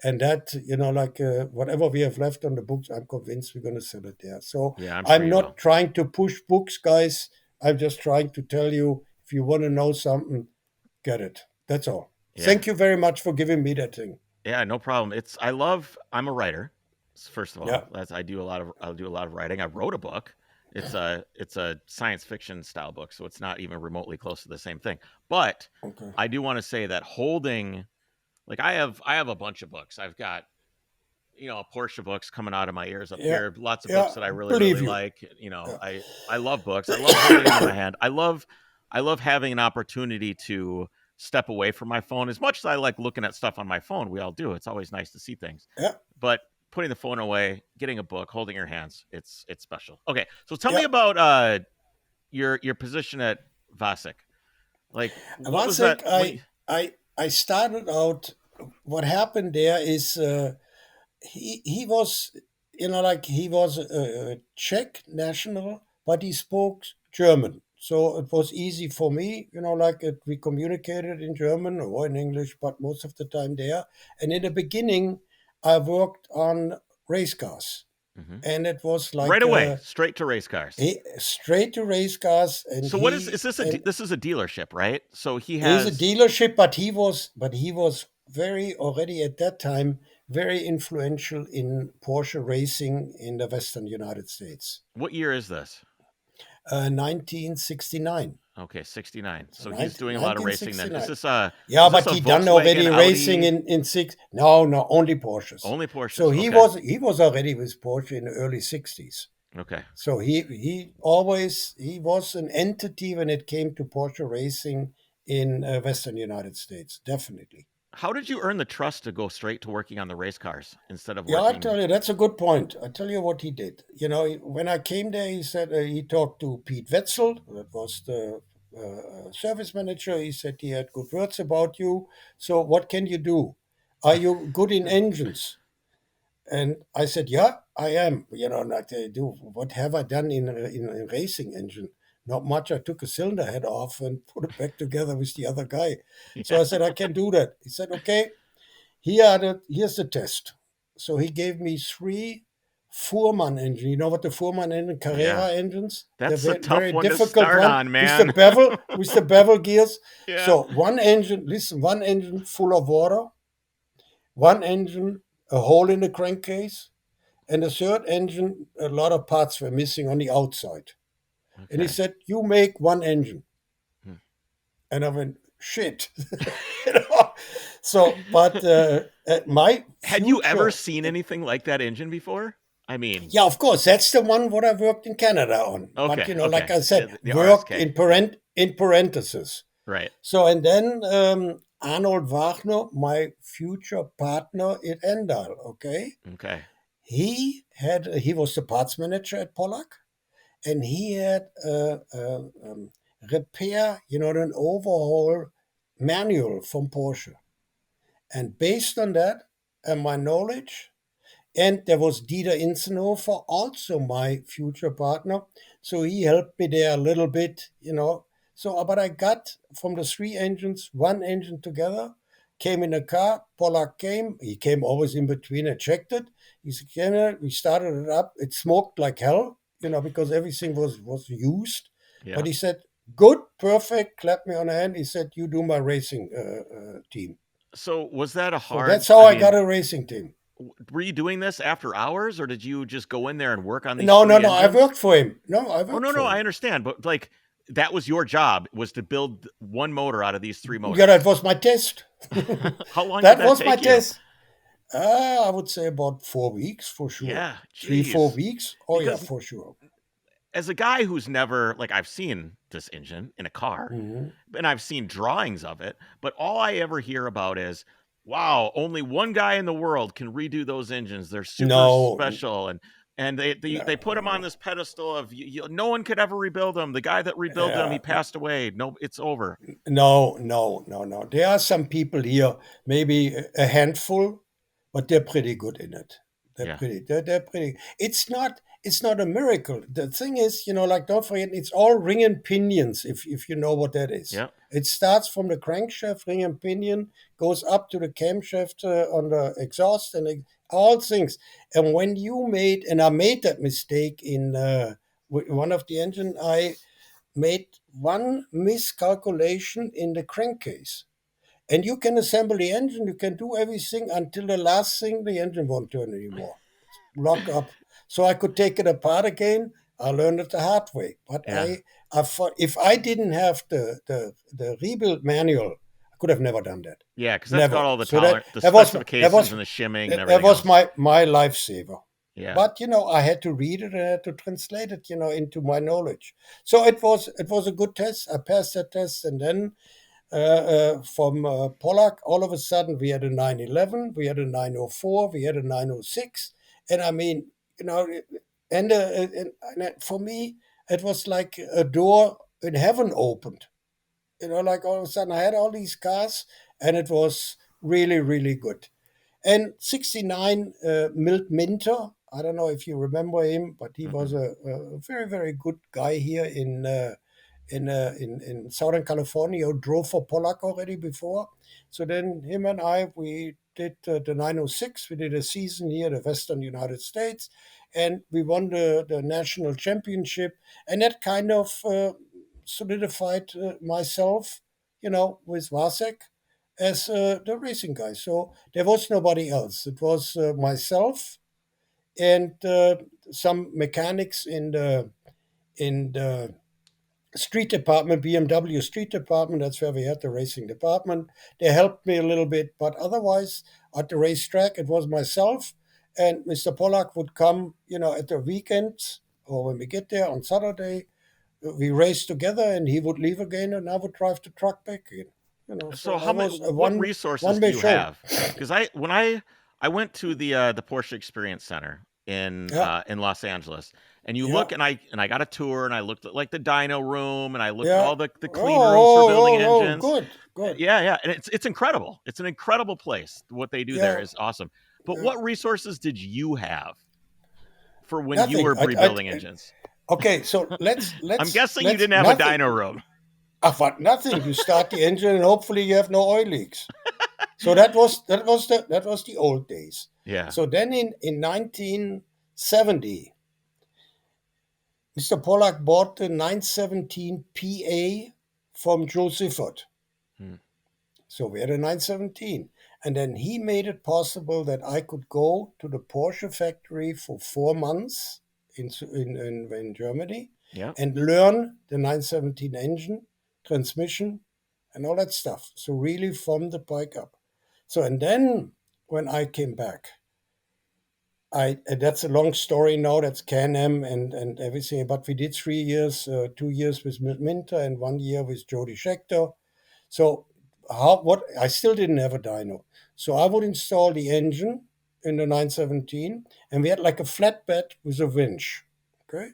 And that, like whatever we have left on the books, I'm convinced we're going to sell it there. So Yeah, I'm sure I'm you will. not trying to push books, guys. I'm just trying to tell you, if you want to know something, get it. That's all. Yeah. Thank you very much for giving me that thing. Yeah, no problem. I'm a writer. First of Yeah. all, I do a lot of writing. I wrote a book. It's a science fiction style book, so it's not even remotely close to the same thing. But Okay. I do want to say that holding, like, I have a bunch of books. I've got, Porsche books coming out of my ears up Yeah. here. Lots of Yeah. books that I really, Believe really you. like. Yeah. I love books. I love holding them in my hand. I love having an opportunity to step away from my phone. As much as I like looking at stuff on my phone, we all do. It's always nice to see things. Yeah. But putting the phone away, getting a book, holding your hands, it's special. Okay, so tell me Yeah. about your position at Vasek. Like, what was that? Vasek, I started out. What happened there is he was, like he was a Czech national, but he spoke German. So it was easy for me, like we communicated in German or in English, but most of the time there. And in the beginning, I worked on race cars, Mhm. and it was Right like away, straight to race cars. straight to race cars. And So what is this? and This is a dealership, right? So he he's a has dealership, but he was very already at that time very influential in Porsche racing in the Western United States. what year is this? 1969. Okay, 69. So So he's doing a lot of racing then. 1969. Is this a Yeah, is this but a he done already Volkswagen racing Audi? in six. No, no, only Porsches. Only Porsches. So he Okay. was already with Porsche in the early 60s. Okay. So he was an entity when it came to Porsche racing in Western United States, definitely. How did you earn the trust to go straight to working on the race cars instead of Yeah, I working? tell you, that's a good point. I tell you what he did. When I came there, he said he talked to Pete Wetzel, that was the service manager. He said he had good words about you. So what can you do? Are you good in engines? And I said, yeah, I am. Like they do. What have I done in a racing engine? Not much. I took a cylinder head off and put it back together with the other guy. So Yeah. I said, I can do that. He said, okay, here's the test. So he gave me three Fuhrmann engine. You know what the Fuhrmann engine, Yeah. Carrera engines? They're That's a very, tough very one to difficult start one on, with the man. bevel gears. Yeah. So one engine, listen, one engine full of water, one engine a hole in the crankcase, and the third engine a lot of parts were missing on the outside. And he Okay. said, "You make one engine." Hmm. And I went, shit. You know? So, but my Had you ever future, seen anything like that engine before? I mean, yeah, of course, that's the one what I worked in Canada on. But, okay, like okay. I said, The worked RSK. Yeah. in parentheses. Right. So, and then Arnold Wagner, my future partner at Andial, okay? Okay. He was the parts manager at Polak, and he had repair, an overhaul manual from Porsche. And based on that and my knowledge, and there was Dieter Insenhofer, also my future partner. So he helped me there a little bit. So, but I got from the three engines, one engine together, came in a car. Polak came. He came always in between. I checked it. He came there. We started it up. It smoked like hell. because everything was used. Yeah. But he said, "Good, perfect." Clapped me on the hand. He said, "You do my racing team." So was that a So hard? that's how I I got mean, a racing team. were you doing this after hours, or did you just go in there and work on these No, no, three no. I engines? worked for him. No, I Oh worked no, no, for I him. understand, but like that was your job was to build one motor out of these three Yeah, that motors. was my test. How long did That that was my take you? test. I would say about 4 weeks for sure. Yeah, 3, 4 geez. weeks. Oh yeah, Because for sure. as a guy who's never like I've seen this engine in a car Hmm. and I've seen drawings of it, but all I ever hear about is, wow, only one guy in the world can redo those engines. They're super No, special, and they put them on no, this pedestal of no one could ever rebuild them. The guy that rebuilt them, he uh, passed away. No, it's over. no, no, no, no. There are some people here, maybe a handful, but they're pretty good in it. Yeah, They're pretty. It's not a miracle. The thing is, like don't forget, it's all ring and pinions. If you know what that is, yeah, it starts from the crankshaft ring and pinion, goes up to the camshaft on the exhaust, and all things. And when you made, and I made that mistake in one of the engine, I made one miscalculation in the crankcase. And you can assemble the engine, you can do everything until the last thing, the engine won't turn anymore. Lock up. So I could take it apart again. I learned it the hard way. But yeah, if I didn't have the rebuild manual, I could have never done that. yeah. Because that's got Never. all the So that tolerant, the that was that specifications was and the shimming and that everything was else. my lifesaver. Yeah. But I had to read it and I had to translate it, into my knowledge. So it was a good test. I passed that test, and then from Polak, all of a sudden we had a 911, we had a 904, we had a 906, and I mean, you know, and for me it was like a door in heaven opened. Like all of a sudden I had all these cars, and it was really really good. And 69 Milt Minter, I don't know if you remember him, but he was Mm-mm. a very, very good guy here in Southern California who drove for Pollack already before. So then him and I, we did the 906. We did a season here, the Western United States, and we won the national championship. And that kind of solidified myself, with Vasek as the racing guy. So there was nobody else. It was myself and some mechanics in the street department, BMW street department. That's where we had the racing department. They helped me a little bit, but otherwise at the racetrack it was myself, and Mr. Pollack would come, at the weekends or when we get there on Saturday. We raced together, and he would leave again, and I would drive the truck back in. So So how I many? was a What resources one do way you show. have? Because when I went to the Porsche Experience Center Yeah, in Los Angeles, and you yeah, look, and I got a tour, and I looked at like the dyno room, and I looked at yeah. all the Oh, clean rooms for building oh, oh, engines. good, good. Yeah, yeah, and it's incredible. It's an incredible place. What they do there Yeah, is awesome. But yeah. what resources did you have for when you Nothing. were rebuilding engines? Okay, so let's I'm let's guessing you let's didn't have a nothing. dyno room. But nothing. You start the engine, and hopefully you have no oil leaks. So that was the old days. Yeah, So then in 1970, Mr. Pollack bought the 917 PA from Joe Sifford. hmm, So we had a 917. And then he made it possible that I could go to the Porsche factory for 4 months in Germany yeah. and learn the 917 engine, transmission, and all that stuff. So really from the bike up. So, and then when I came back, that's a long story now. That's Can-Am and everything. But we did 3 years, 2 years with Minter and 1 year with Jody Scheckter. So what I still didn't have a dyno. So I would install the engine in the 917, and we had like a flatbed with a winch. Okay.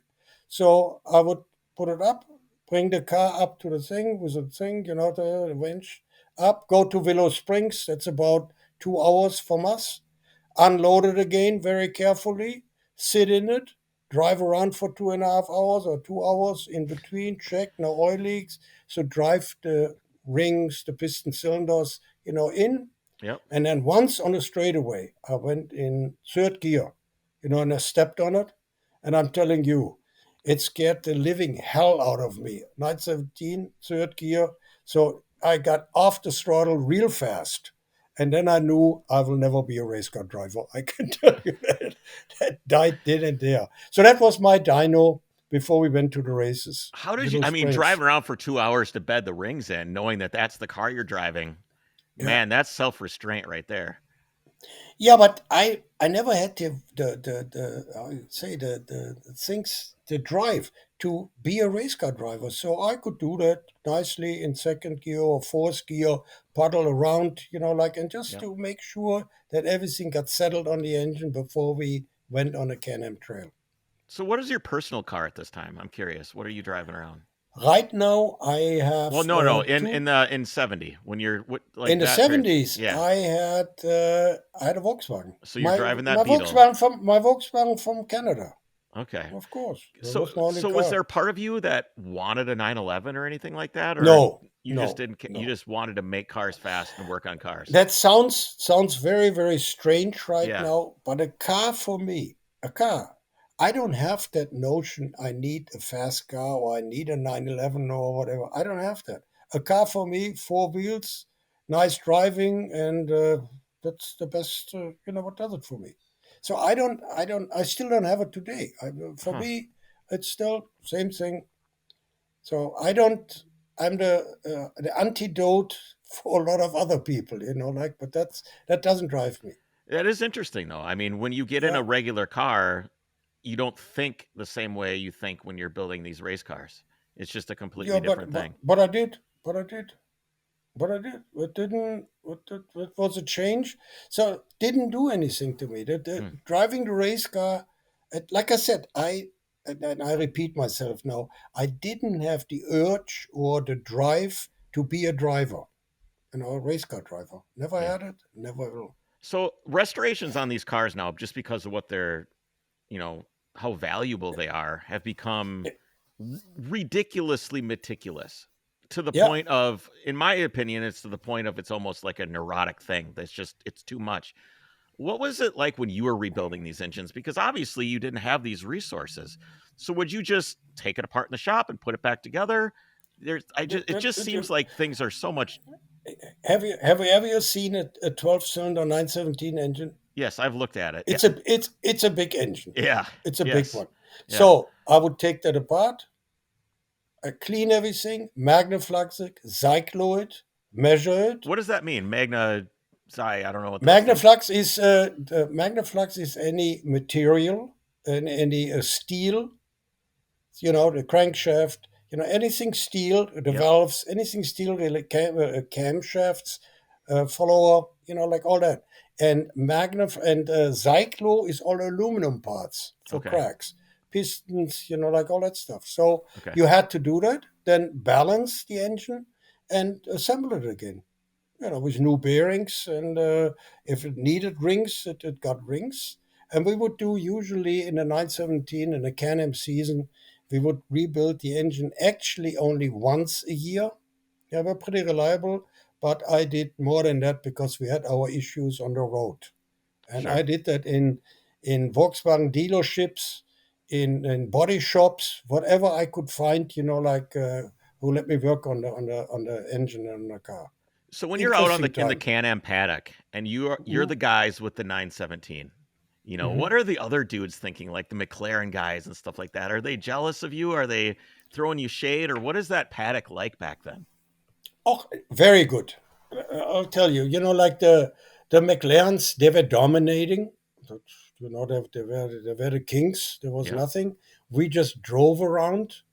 So I would put it up, bring the car up to the thing with the thing, the winch up, go to Willow Springs. That's about 2 hours from us. Unload it again very carefully, sit in it, drive around for 2.5 hours or 2 hours in between, check no oil leaks. So drive the rings, the piston cylinders, in. Yep. And then once on a straightaway, I went in third gear, and I stepped on it. And I'm telling you, It scared the living hell out of me. 917, third gear. So I got off the throttle real fast. And then I knew I will never be a race car driver. I can tell you that. That died then and there. So that was my dyno before we went to the races. How did you? Little I mean, Springs. driving around for 2 hours to bed the rings in, knowing that that's the car you're driving. Yeah. Man, that's self restraint right there. Yeah, but I never had the how you say the things the drive to be a race car driver. So I could do that nicely in second gear or fourth gear, puddle around, like and just Yeah. to make sure that everything got settled on the engine before we went on a Can-Am trail. So, what is your personal car at this time? I'm curious. What are you driving around? Right now, I Well, have no. In two. in 70, when you're what In like the that period. 70s, Yeah. I had a Volkswagen. So you're My driving that my Beetle. Volkswagen from Canada. Okay. Of course, that So was my only so was car. there part of you that wanted a 911 or anything like that, or No, you just no, didn't? You no. just wanted to make cars fast and work on cars. That sounds very very strange right Yeah. now, but a car for me, a car. I don't have that notion. I need a fast car or I need a 911 or whatever. I don't have that. A car for me, four wheels, nice driving, and that's the best. What does it for me? So I still don't have it today. For Huh. me, it's still same thing. So I don't. I'm the antidote for a lot of other people, but that doesn't drive me. That is interesting, though. I mean, when you get in Yeah, a regular car, you don't think the same way you think when you're building these race cars. It's just a yeah, completely but different but thing. but I did, but I did, but I did. It didn't. It was a change. So it didn't do anything to me. The Hmm. driving the race car, like I said, and I repeat myself now. I didn't have the urge or the drive to be a driver, a race car driver. Never Yeah. had it. Never will. So restorations on these cars now, just because of what they're, you know, how valuable they are, have become ridiculously meticulous to the Yeah. point of, in my opinion, it's to the point of it's almost like a neurotic thing. That's just it's too much. What was it like when you were rebuilding these engines? Because obviously you didn't have these resources. So would you just take it apart in the shop and put it back together? It just seems like things are so much. Have you ever seen a 12-cylinder 917 engine? Yes, I've looked at it. Yeah. It's a big engine. Yeah. It's a big Yes. one. Yeah. So I would take that apart, I clean everything, magnaflux it, cyclo it, measure it. What does that mean? Magna. Sorry, I don't know what that stands. Magnaflux is any material and any steel, the crankshaft, anything steel, the Yep. valves, anything steel, really, camshafts, follower, like all that. And cyclo is all aluminum parts for Okay. cracks, pistons, like all that stuff. So Okay. you had to do that, then balance the engine and assemble it again. With new bearings, and if it needed rings, it got rings. And we would do usually in the 917 in the Can-Am season, we would rebuild the engine actually only once a year. Yeah, we're pretty reliable, but I did more than that because we had our issues on the road. And I Sure. did that in Volkswagen dealerships, in body shops, whatever I could find, who let me work on the engine and on the car. So when you're out on Interesting the in the time. Can-Am paddock and you're Mm, the guys with the 917, mhm. what are the other dudes thinking, like the McLaren guys and stuff like that? Are they jealous of you? Are they throwing you shade, or what is that paddock like back then? Oh, very good. I'll tell you. Like the McLarens, they were dominating. They were the kings. There was Yeah. nothing. We just drove around,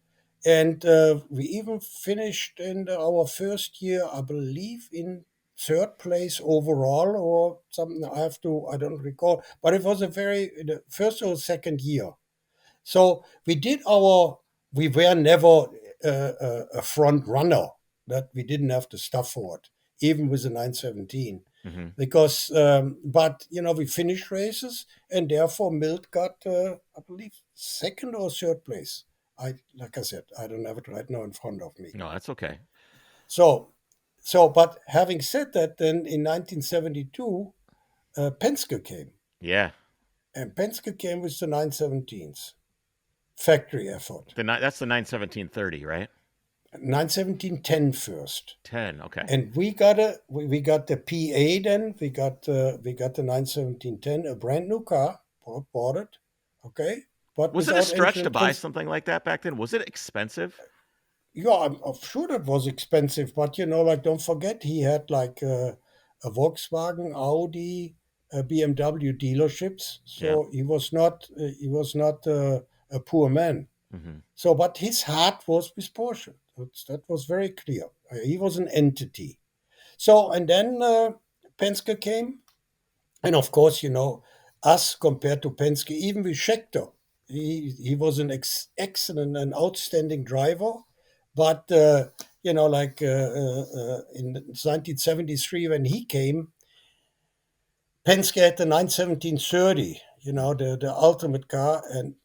and we even finished in our first year, I believe, in third place overall or something. I don't recall, but it was the first or second year. So we were never a front runner, that we didn't have the stuff for it, even with the 917. Hmm. Because, but we finished races, and therefore Milt got, I believe, second or third place. Like I said, I don't have it right now in front of me. No, that's okay. So, but having said that, then in 1972, Penske came, Yeah. and Penske came with the 917s. factory effort. That's the 91730, right? 91710 first. 10. Okay. And we got the PA then. We got the 91710, a brand new car, bought it, okay, but Was it a without stretch to engine. buy something like that back then? Was it expensive? Yeah, I'm sure that was expensive, but like don't forget he had like a Volkswagen, Audi, BMW dealerships, Yeah. so he was not a poor man. Hmm. So, but his heart was with Porsche. That was very clear. He was an entity. So, and then Penske came, and of course, us compared to Penske, even with Scheckter, he was an excellent and outstanding driver. But, like in 1973 when he came, Penske had the 91730, the ultimate car, and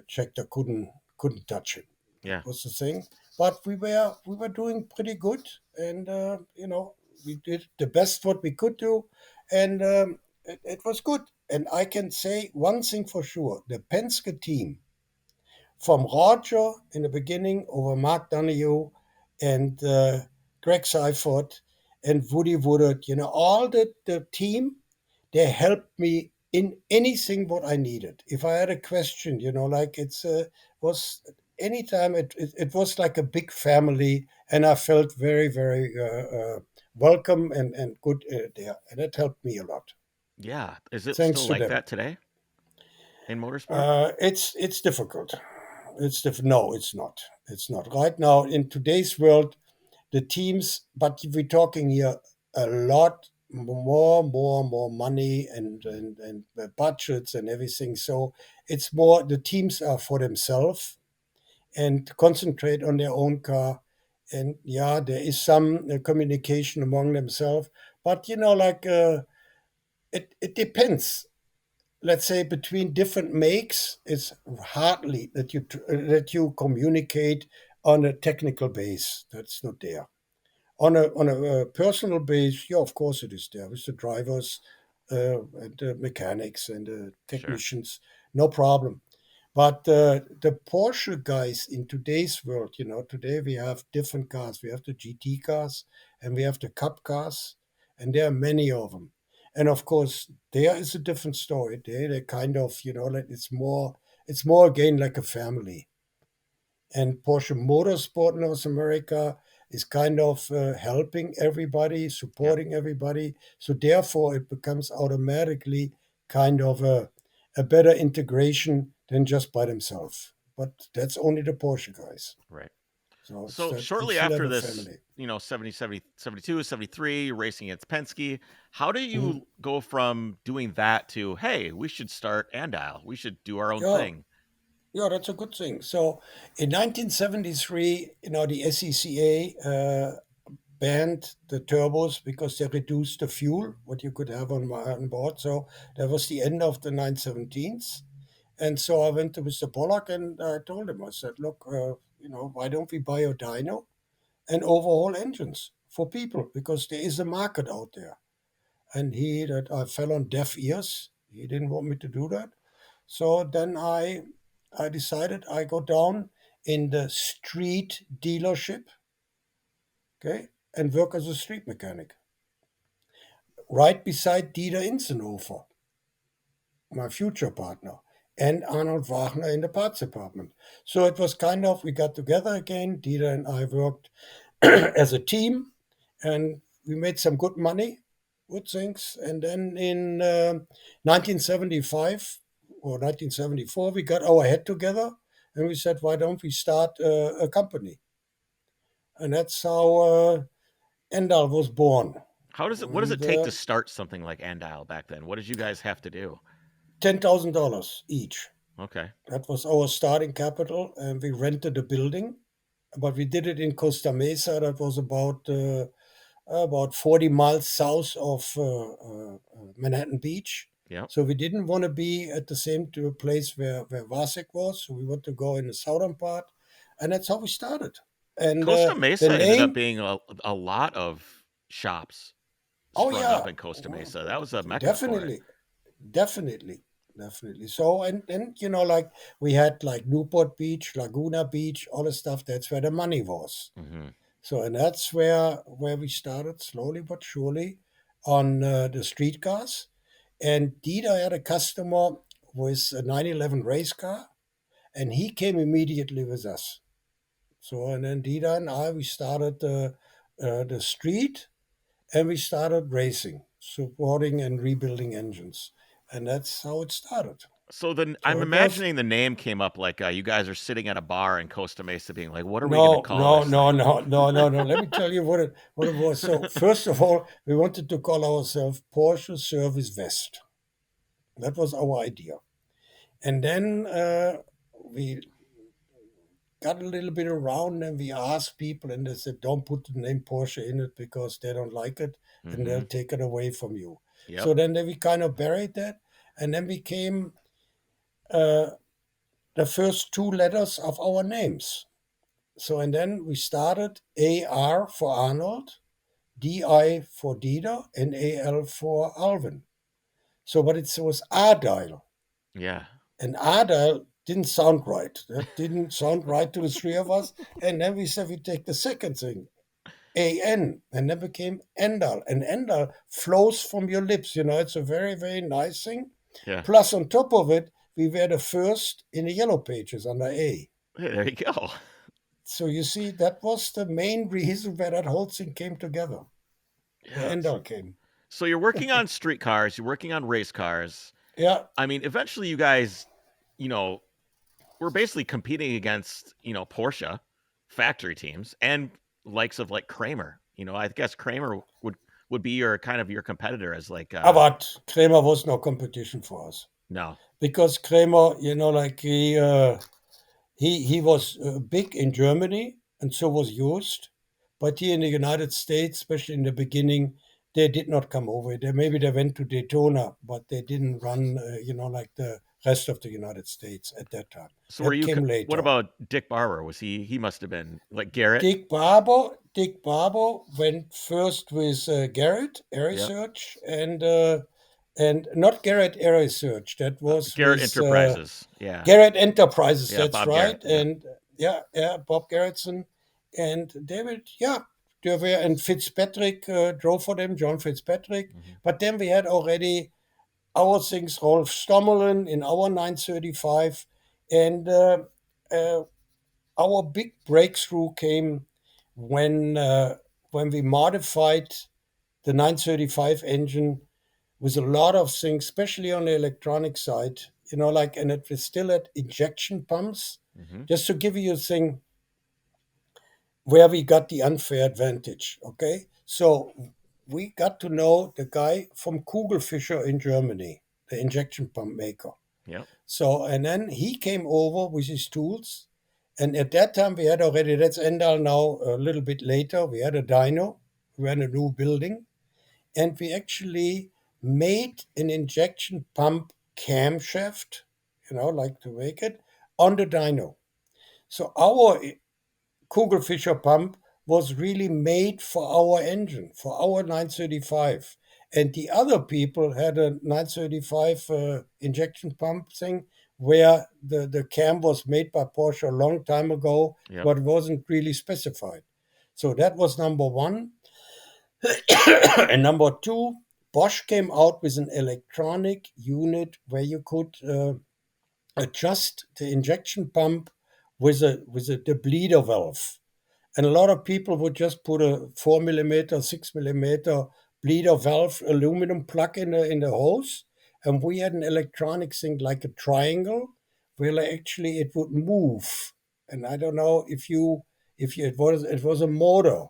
Scheckter couldn't touch it. That Yeah. was the thing. But we were doing pretty good, and we did the best what we could do, and it was good. And I can say one thing for sure: the Penske team, from Roger in the beginning over Mark Donoghue and Greg Seifert and Woody Woodard, all the team, they helped me in anything what I needed. If I had a question, like it's was anytime it was like a big family, and I felt very very welcome and good there, and it helped me a lot. Yeah. Is it Thanks still to like them. that today in motorsport? It's difficult. No, it's not. It's not right now in today's world. The teams, but we're talking here a lot more money and budgets and everything. So it's more the teams are for themselves and concentrate on their own car. And yeah, there is some communication among themselves, but like it depends. Let's say between different makes, it's hardly that you communicate on a technical base. That's not there. On a personal base, yeah, of course it is there with the drivers and the mechanics and the Sure. technicians, no problem. But the Porsche guys in today's world, today we have different cars. We have the GT cars and we have the Cup cars, and there are many of them. And of course, there is a different story. They kind of, like it's more again like a family. And Porsche Motorsport North America is kind of helping everybody, Yeah. supporting everybody. So therefore, it becomes automatically kind of a better integration than just by themselves. But that's only the Porsche guys. Right. So it's So that it's shortly still have after a this, family. 70, 70, 72, 73, racing against Penske, how do Mhm. you go from doing that to, hey, we should start Andial. We should do our own Yeah, thing. yeah, that's a good thing. So in 1973, the SCCA banned the turbos because they reduced the fuel what you could have on board. So that was the end of the 917s. And so I went to Mr. Polak and I told him, I said, look, why don't we buy a dyno and overhaul engines for people? Because there is a market out there. And that I fell on deaf ears. He didn't want me to do that. So then I decided I go down in the street dealership, okay, and work as a street mechanic right beside Dieter Insenhofer, my future partner, and Arnold Wagner in the parts department. So it was kind of, we got together again. Dieter and I worked as a team, and we made some good money, good things. And then in 1975 or 1974, we got our head together and we said, why don't we start a company? And that's how Endal was born. What does And it take to start something like Andial back then? What did you guys have to do? $10,000 each. Okay. That was our starting capital, and we rented a building, but we did it in Costa Mesa. That was about 40 miles south of Manhattan Beach. Yep. So we didn't want to be at the same place where Vasek was. So we want to go in the southern part, and that's how we started. And Costa the Mesa ended up name, being a lot of shops oh sprung up yeah, in Costa Mesa. That was a mecca for it. definitely, definitely. definitely. So, and like we had like Newport Beach, Laguna Beach, all the stuff. That's where the money was. Hmm. So, and that's where we started slowly but surely on the streetcars. And Dieter had a customer with a 911 race car, and he came immediately with us. So, and then Dieter and I, we started the street, and we started racing, supporting and rebuilding engines. And that's how it started. So then So I'm it was imagining the name came up like you guys are sitting at a bar in Costa Mesa, being like, "What are we going to no, call no, this no, thing?" no, no, no, no. Let me tell you what it was. So first of all, we wanted to call ourselves Porsche Service West. That was our idea. And then we got a little bit around and we asked people, and they said, don't put the name Porsche in it because they don't like it and they'll Hmm. take it away from you. Yep. So then we kind of buried that. And then we came uh, the first two letters of our names. So, and then we started AR for Arnold, DI for Dieter, and AL for Alwin. So, but it was Ardial. Yeah. And Ardial didn't sound right. That didn't sound right to the three of us. And then we said we take the second thing, AN, and then became Endal. And Endal flows from your lips. It's a very, very nice thing. Yeah. Plus, on top of it, we were the first in the yellow pages under A. Hey, there you go. So you see, that was the main reason where that whole thing came together. The Yeah. Endal came. So you're working on street cars, you're working on race cars. Yeah, I mean, eventually you guys, you know, were basically competing against, Porsche factory teams and likes of like Kramer. I guess Kramer would be your kind of your competitor as like but Kramer was no competition for us no. because Kramer, like he was big in Germany and so was used, but here in the United States, especially in the beginning, they did not come over. Maybe they went to Daytona, but they didn't run, like the rest of the United States at that time. So were That you came what later. about Dick Barber? Was he must have been like Garrett? Dick Barber went first with Garrett Air Yep. Research and not Garrett Air Research. That was Garrett with Enterprises. Yeah. Garrett Enterprises. Yeah, That's Bob right. Garrett. Yep. And yeah, Bob Garrettson and David. Yeah, they were and Fitzpatrick drove for them. John Fitzpatrick. Hmm. But then we had already our things. Rolf Stommelen in our 935, and uh, our big breakthrough came when uh, when we modified the 935 engine with a lot of things, especially on the electronic side. And it was still at injection pumps. Hmm. Just to give you a thing where we got the unfair advantage. Okay, so we got to know the guy from Kugelfischer in Germany, the injection pump maker. Yep. So, and then he came over with his tools. And at that time, we had already, that's Endal now, a little bit later, we had a dyno, we had a new building, and we actually made an injection pump camshaft, like to make it, on the dyno. So our Kugelfischer pump was really made for our engine, for our 935. And the other people had a 935 injection pump thing where the cam was made by Porsche a long time ago, Yep. but wasn't really specified. So that was number one. And number two, Bosch came out with an electronic unit where you could adjust the injection pump with a the bleeder valve. And a lot of people would just put a 4 millimeter, 6 millimeter bleeder valve aluminum plug in the hose. And we had an electronic thing like a triangle where actually it would move. And I don't know if you it was a motor.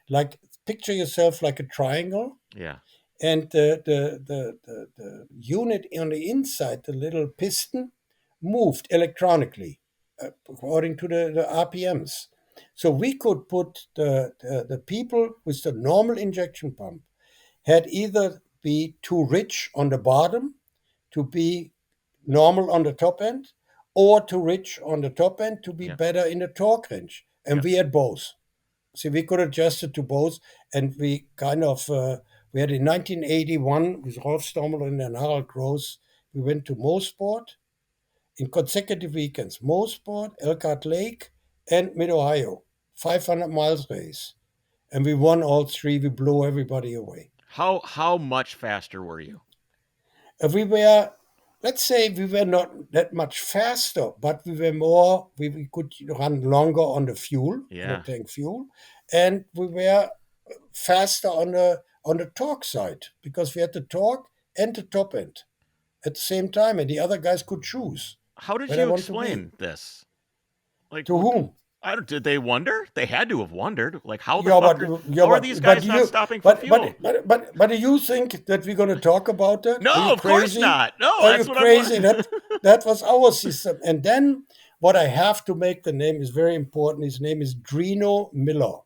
Like picture yourself like a triangle Yeah. and the unit on the inside, the little piston, moved electronically according to the RPMs. So we could put the people with the normal injection pump had either be too rich on the bottom to be normal on the top end, or too rich on the top end to be Yep. better in the torque range. And Yep. we had both. See, we could adjust it to both, and we kind of we had in 1981 with Rolf Stommel and Harald Gross, we went to Motorsport in consecutive weekends. Motorsport, Elkhart Lake, and Mid-Ohio. 500 miles race. And we won all three. We blew everybody away. How much faster were you? We were, let's say, we were not that much faster, but we were more. We could run longer on the fuel, on Yeah. the tank fuel, and we were faster on the torque side because we had the torque and the top end at the same time, and the other guys could choose How did where they you want to be. explain this? Like, To whom? I don't. Did they wonder? They had to have wondered. Like, how the Yeah, fuck? How are but these guys not stopping for fuel? but do you think that we're going to talk about that? No, Are you of course crazy? not. No, Are that's you what crazy? I'm. That was our system. And then what I have to make the name is very important. His name is Drino Miller.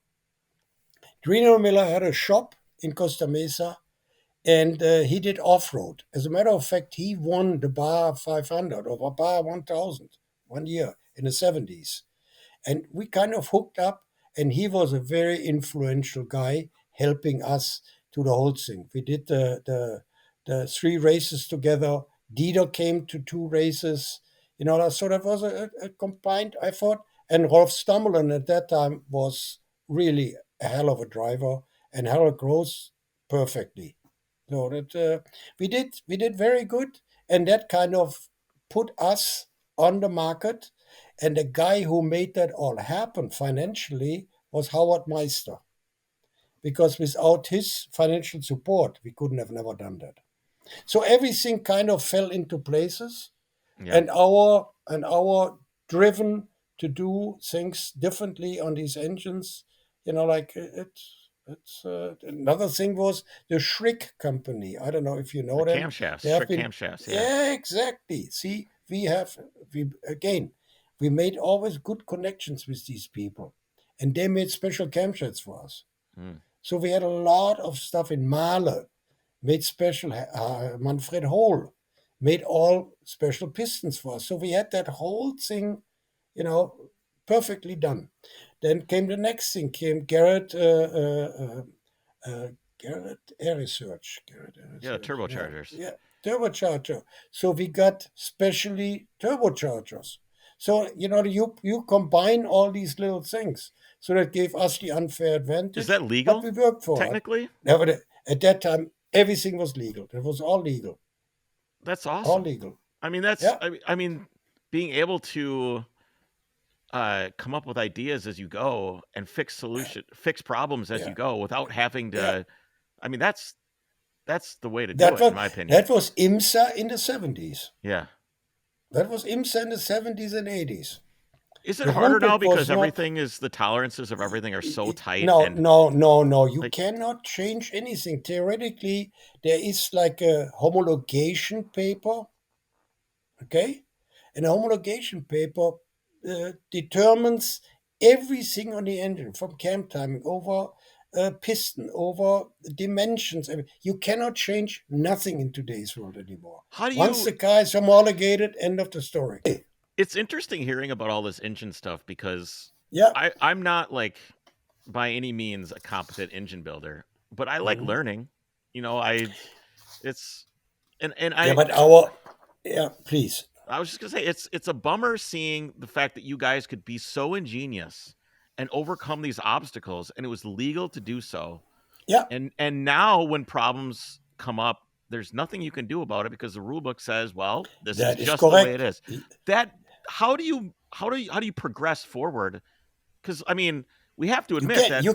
Drino Miller had a shop in Costa Mesa, and he did off-road. As a matter of fact, he won the Bar 500 or Bar 1000 one year in the 70s. And we kind of hooked up, and he was a very influential guy helping us to the whole thing. We did the 3 races together. Dieter came to 2 races. So that was a combined effort. And Rolf Stammelin at that time was really a hell of a driver, and Harold Gross perfectly. So that we did very good, and that kind of put us on the market. And the guy who made that all happen financially was Howard Meister, because without his financial support, we couldn't have never done that. So everything kind of fell into places, Yeah. and our driven to do things differently on these engines. Like it's another thing was the Schrick company. I don't know if you know The them. camshafts, They have strict been camshafts. Yeah. yeah, exactly. See, we made always good connections with these people, and they made special camshafts for us. Mm. So we had a lot of stuff in Mahler, made special. Manfred Hohl made all special pistons for us. So we had that whole thing, perfectly done. Then came the next thing. Came Garrett Air Research. Yeah, the turbochargers. Yeah, turbocharger. So we got specially turbochargers. So you combine all these little things. So that gave us the unfair advantage. Is that legal? But we worked for it. Technically? Yeah, but at that time, everything was legal. It was all legal. That's awesome. All legal. I mean, that's. Yeah. I mean, being able to come up with ideas as you go and fix problems as Yeah. you go without having to. Yeah. I mean, that's the way to do it, in my opinion. That was IMSA in the 70s. Yeah. That was IMSA in the 70s and 80s. Is it The harder now rulebook was because not- everything is the tolerances of everything are so tight? No, and no. You like- cannot change anything. Theoretically, there is like a homologation paper. Okay? And a homologation paper determines everything on the engine, from cam timing over piston, over dimensions. You cannot change nothing in today's world anymore. How do Once you? the car is homologated, end of the story. It's interesting hearing about all this engine stuff because Yeah. I'm not like by any means a competent engine builder, but I like Mhm. learning. It's and Yeah, but please. I was just gonna say it's a bummer seeing the fact that you guys could be so ingenious and overcome these obstacles, and it was legal to do so. Yeah. And now when problems come up, there's nothing you can do about it because the rule book says, well, this That is is just the correct. way it is. That how do you progress forward? Because I mean, we have to admit that You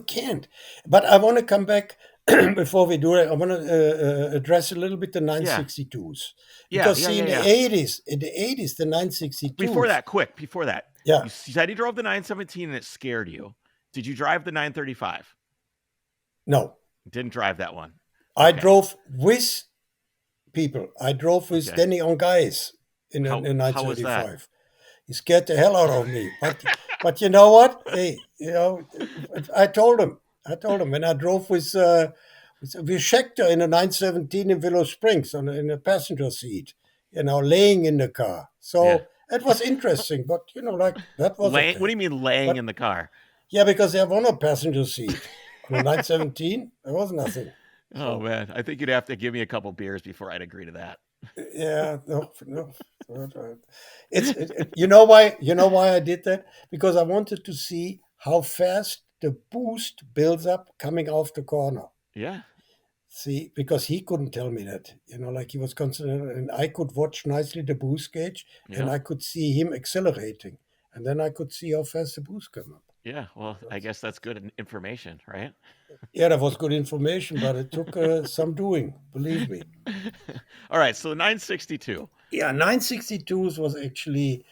can't. But I want to come back before we do it. I want to address a little bit the 962s. Because in the 80s, the 962s. Before that, Yeah. you said you drove the 917 and it scared you. Did you drive the 935? No. Didn't drive that one. I Okay. drove with people. I drove with Okay. Danny Ongais in How- a how was that? 935. He scared the hell out of me. But you know what? Hey, I told him when I drove with Schechter in a 917 in Willow Springs in a passenger seat, laying in the car. So Yeah. it was interesting, but that was okay. What do you mean laying in the car? Yeah, because there was no passenger seat. On a 917, there was nothing. Oh So man, I think you'd have to give me a couple beers before I'd agree to that. yeah, no, no. You know why? You know why I did that? Because I wanted to see how fast the boost builds up coming off the corner. Yeah, See, because he couldn't tell me that, like he was concerned, and I could watch nicely the boost gauge, and yeah, I could see him accelerating, and then I could see how fast the boost came up. yeah. Well, I That's, guess that's good information, right? yeah, that was good information, but it took some doing, believe me. All right, so 962. Yeah, 962s was actually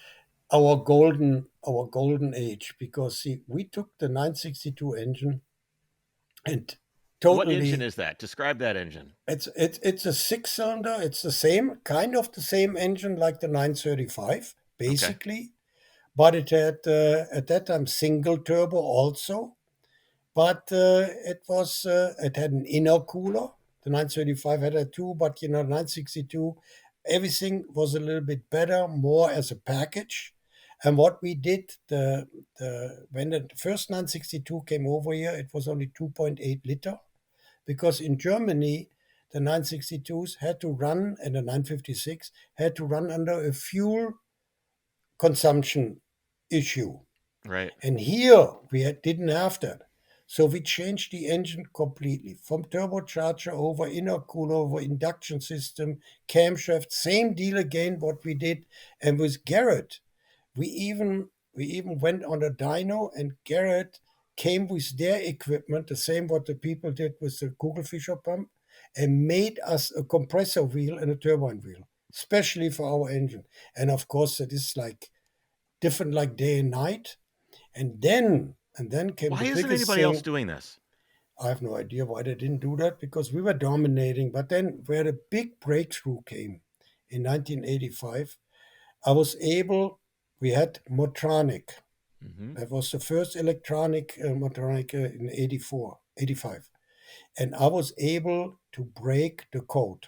our golden age, because see, we took the 962 engine and What engine totally. is that? Describe that engine. It's a six-cylinder. It's the same kind of the same engine like the 935, Okay. basically, but it had at that time single turbo also. But it had an intercooler. The 935 had a two, but 962, everything was a little bit better, more as a package. And what we did, the when the first 962 came over here, it was only 2.8 liter, because in Germany the 962s had to run, and the 956 had to run under a fuel consumption issue. Right. And here didn't have that. So we changed the engine completely from turbocharger over intercooler over induction system, camshaft, same deal again what we did. And with Garrett, we even went on a dyno, and Garrett came with their equipment, the same what the people did with the Kugelfischer pump, and made us a compressor wheel and a turbine wheel, especially for our engine. And of course, that is like different like day and night. And then came Why the isn't biggest anybody else thing. doing this? I have no idea why they didn't do that, because we were dominating. But then, where the big breakthrough came in 1985, I was able, we had Motronic. Hmm. That was the first electronic Motronic in 84, 85. And I was able to break the code,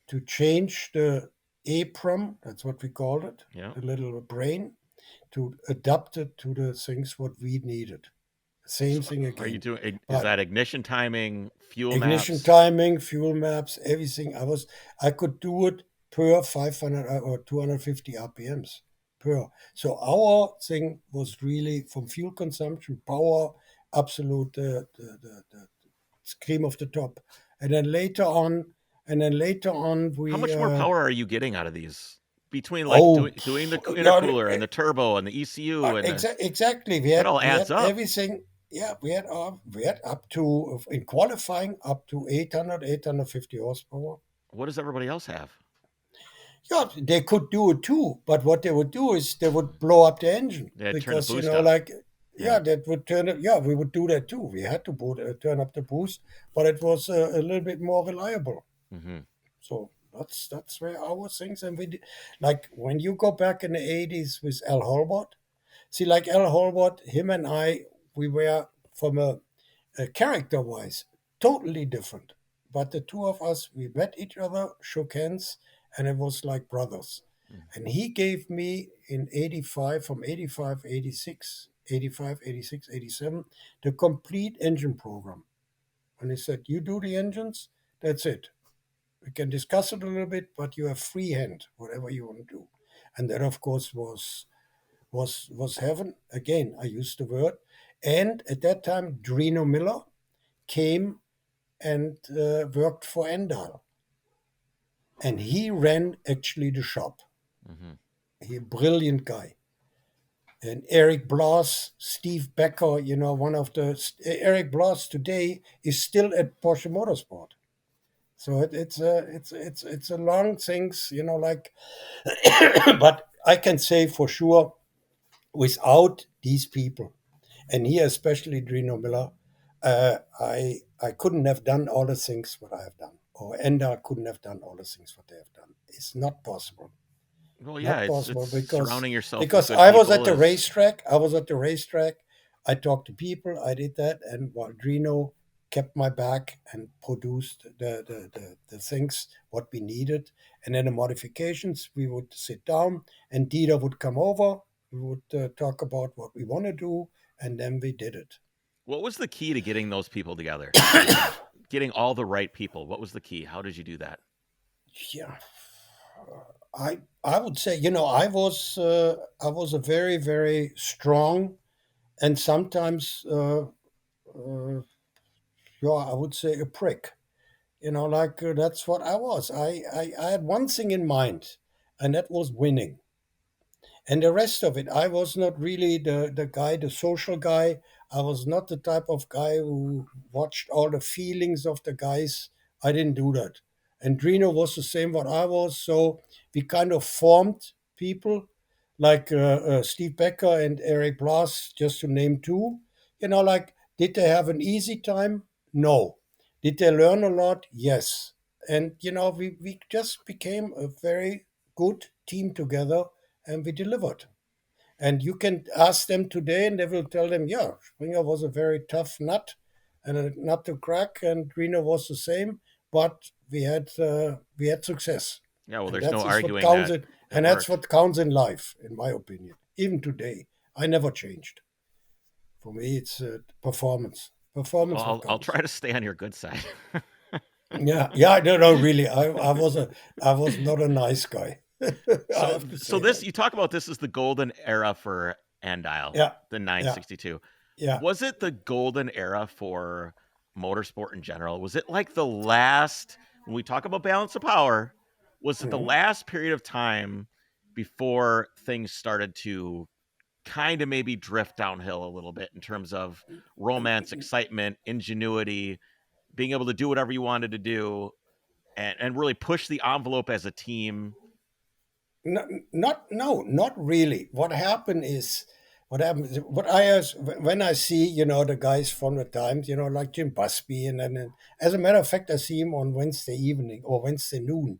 to change the EEPROM, that's what we called it, Yeah. the little brain, to adapt it to the things what we needed. Same So thing are you again. doing? Is But that ignition timing, fuel ignition maps? timing, fuel maps, everything. I could do it per 500 or 250 RPMs per. So our thing was really from fuel consumption, power, absolute the cream of the top. And then later on, How we much more power are you getting out of these between like oh doing the yeah, intercooler and the turbo and the ECU and exactly. that all We adds had up? everything. Yeah, we had up to, in qualifying, up to 850 horsepower. What does everybody else have? Yeah, they could do it too, but what they would do is they would blow up the engine, They had to turn the because boost up. like, Yeah. yeah, that would turn it. Yeah, we would do that too. We had to turn up the boost, but it was a little bit more reliable. Hmm. So that's where our things. And we did, like, when you go back in the 80s with Al Holbert. See, like Al Holbert, him and I, we were from a character wise totally different. But the two of us, we met each other, shook hands, and it was like brothers. And he gave me in 85, from 85, 86, 85, 86, 87, the complete engine program. And he said, "You do the engines, that's it. We can discuss it a little bit, but you have free hand, whatever you want to do." And that, of course, was heaven. Again, I used the word. And at that time, Drino Miller came and worked for Andial, and he ran actually the shop. Hmm. He a brilliant guy. And Eric Blas, Steve Becker, one of the Eric Blas today is still at Porsche Motorsport. So it's a long things, like. But I can say for sure, without these people, and here especially Drino Miller, I couldn't have done all the things what I have done, or Enda couldn't have done all the things what they have done. It's not possible. Well, yeah, Not it's possible, because surrounding yourself with because good I was at people the is. racetrack. I was at the racetrack. I talked to people. I did that, and while Drino kept my back and produced the things what we needed, and then the modifications, we would sit down, and Dieter would come over. We would talk about what we want to do, and then we did it. What was the key to getting those people together? getting all the right people? What was the key? How did you do that? Yeah, I would say, I was a very, very strong and sometimes yeah, I would say a prick. That's what I was. I had one thing in mind, and that was winning. And the rest of it, I was not really the guy, the social guy. I was not the type of guy who watched all the feelings of the guys. I didn't do that. And Drino was the same what I was. So we kind of formed people like Steve Becker and Eric Blas, just to name two. Like, did they have an easy time? No. Did they learn a lot? Yes. And, we just became a very good team together, and we delivered. And you can ask them today, and they will tell them, yeah, Springer was a very tough nut and a nut to crack, and Reno was the same. But we had success, Yeah, well, and there's no that is what arguing counts. that it And that's worked. what counts in life, in my opinion. Even today, I never changed. For me, it's performance. Well, Performance what I'll counts. try to stay on your good side. Yeah, yeah. No, no, really. I was not a nice guy. I So have to so say this that. you talk about this as the golden era for Andial, Yeah, the yeah, 962. yeah. Was it the golden era for motorsport in general? Was it like the last when we talk about balance of power, was it the Mhm. last period of time before things started to kind of maybe drift downhill a little bit in terms of romance, excitement, ingenuity, being able to do whatever you wanted to do and really push the envelope as a team? Not really. What I when I see, the guys from the times, like Jim Busby, and as a matter of fact, I see him on Wednesday evening or Wednesday noon.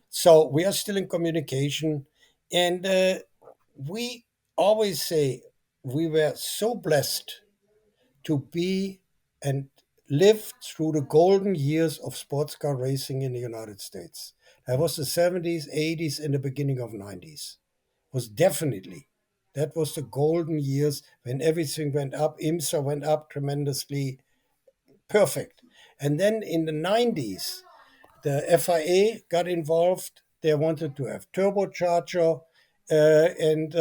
So we are still in communication, and we always say we were so blessed to be and live through the golden years of sports car racing in the United States. That was the 70s, 80s, and the beginning of 90s. Was definitely that was the golden years when everything went up. IMSA went up tremendously. Perfect. And then in the 90s, the FIA got involved. They wanted to have turbocharger, and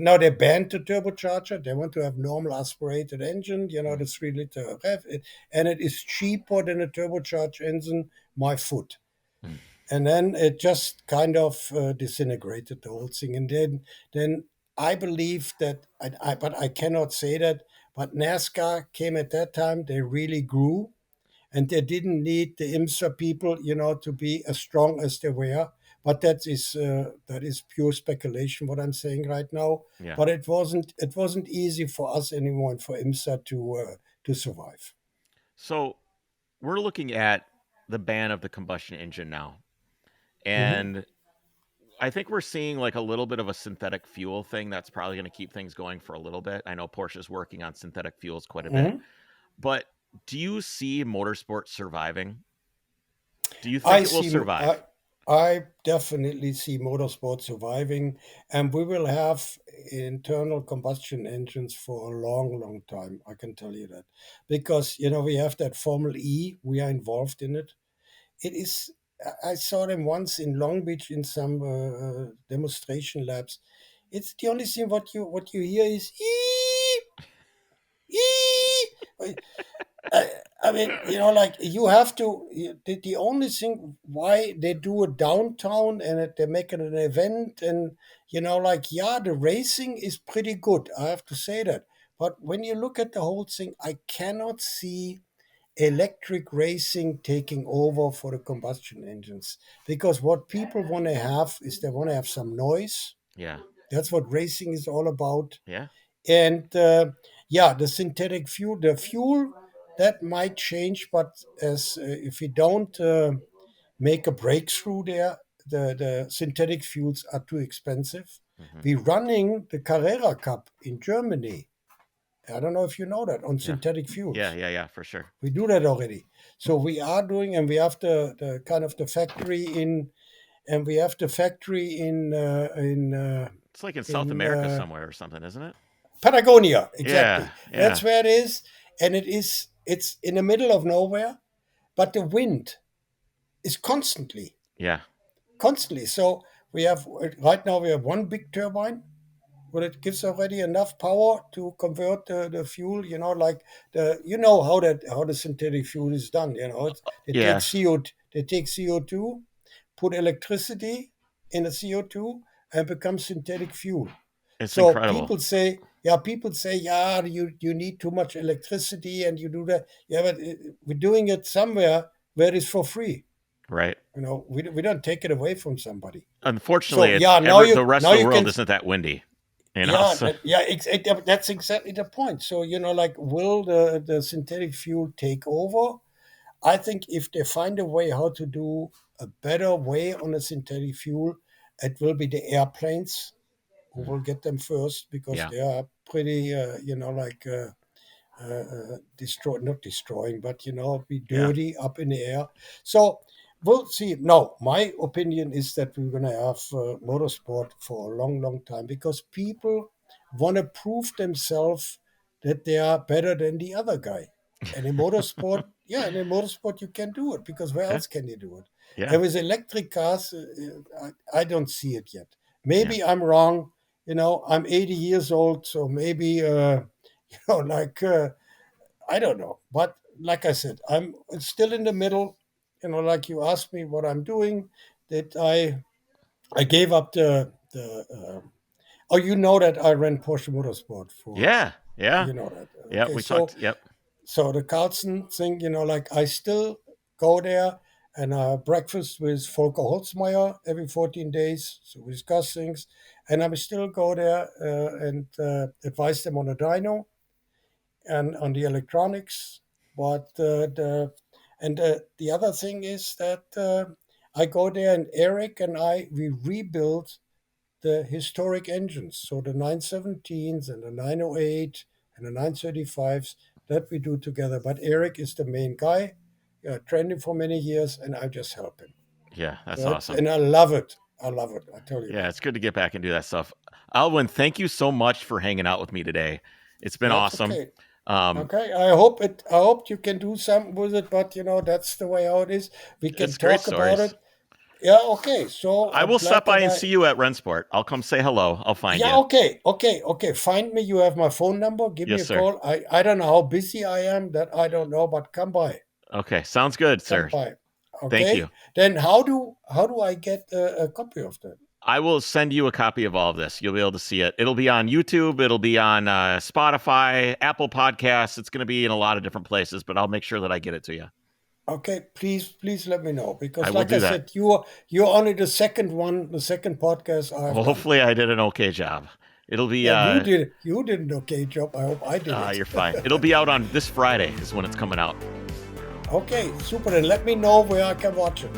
now they banned the turbocharger. They want to have normal aspirated engine, Mm, the 3 liter rev, and it is cheaper than a turbocharged engine. My foot. mm. And then it just kind of disintegrated the whole thing. And then I believe that, but I cannot say that. But NASCAR came at that time. They really grew, and they didn't need the IMSA people, to be as strong as they were. But that is pure speculation what I'm saying right now. Yeah. But it wasn't easy for us anymore and for IMSA to survive. So we're looking at the ban of the combustion engine now. Hmm. And I think we're seeing like a little bit of a synthetic fuel thing that's probably going to keep things going for a little bit. I know Porsche's working on synthetic fuels quite a bit. Hmm. But do you see motorsport surviving? Do you think I it will see. I, survive? I definitely see motorsport surviving, and we will have internal combustion engines for a long, long time. I can tell you that, because we have that Formula E. We are involved in it. It is. I saw them once in Long Beach in some demonstration labs. It's the only thing what you hear is ee. I mean, like you have to. The only thing why they do a downtown and they make it an event, and like, yeah, the racing is pretty good. I have to say that. But when you look at the whole thing, I cannot see electric racing taking over for the combustion engines, because what people want to have is they want to have some noise. Yeah. That's what racing is all about. Yeah. And yeah, the synthetic fuel, the fuel that might change, but as if we don't make a breakthrough there, the synthetic fuels are too expensive. Hmm. We're running the Carrera Cup in Germany. I don't know if you know that, on Yeah. synthetic Yeah. fuels. Yeah. Yeah. For sure. We do that already. So we are doing, and we have the kind of the factory in, and we have the factory It's like in South in America somewhere or something, isn't it? Patagonia, Yeah. exactly. Yeah. That's where it is, and it's in the middle of nowhere. but the wind is constantly. Yeah. So we have right now we have one big turbine, but it gives already enough power to convert the fuel. Like how the synthetic fuel is done. They take Yeah. CO2, put electricity in the CO2, and become synthetic fuel. It's So incredible. people say, you need too much electricity and you do that. Yeah, but we're doing it somewhere where it's for free. Right. We don't take it away from somebody. Unfortunately, So it's the rest of the world isn't that windy. So. That's exactly the point. So like, will the synthetic fuel take over? I think if they find a way how to do a better way on the synthetic fuel, it will be the airplanes who will get them first, because Yeah. they are pretty, not destroying, but be dirty up in the air. So we'll see. No, my opinion is that we're going to have motorsport for a long, long time, because people want to prove themselves that they are better than the other guy. And in motorsport, you can do it, because where Yeah. else can you do it? Yeah. And with electric cars, I don't see it yet. Maybe I'm wrong. I'm 80 years old, so maybe I don't know. But like I said, I'm still in the middle. Like you asked me what I'm doing, that I gave up the. Oh, you know that I ran Porsche Motorsport for. Yeah. You know that. Yeah. Okay, We talked. Yep. so the Carlson thing, like I still go there and breakfast with Volker Holzmeier every 14 days. So we discuss things, and I will still go there and advise them on the dyno and on the electronics. But the other thing is that I go there, and Eric and we rebuild the historic engines. So the 917s and the 908 and the 935s, that we do together. But Eric is the main guy. Trained him for many years, and I just help him. Yeah, that's So awesome. and I love it. I tell you. Yeah, it's good to get back and do that stuff. Alwin, thank you so much for hanging out with me today. It's been That's awesome. okay. Okay, I hope you can do something with it, but that's the way how it is. We can It's great talk about stories. it. Yeah, okay. So I will stop by and see you at Rensport. I'll come say hello. I'll find you. Okay. Find me. You have my phone number. Give me a call. I don't know how busy I am. That I don't know, but come by. Okay, sounds good, sir. Come by. Okay. Thank you. Then how do I get a copy of that? I will send you a copy of all of this. You'll be able to see it. It'll be on YouTube. It'll be on Spotify, Apple Podcasts. It's going to be in a lot of different places, but I'll make sure that I get it to you. Okay, please let me know, because like I said, you're only the second podcast I have. Well, hopefully I did an okay job. It'll be you did an okay job. I hope I did it. You're fine. It'll be out on this Friday is when it's coming out. Okay, super. And let me know where I can watch it.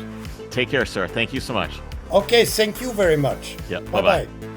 Take care, sir. Thank you so much. Okay, thank you very much. Yeah, bye-bye.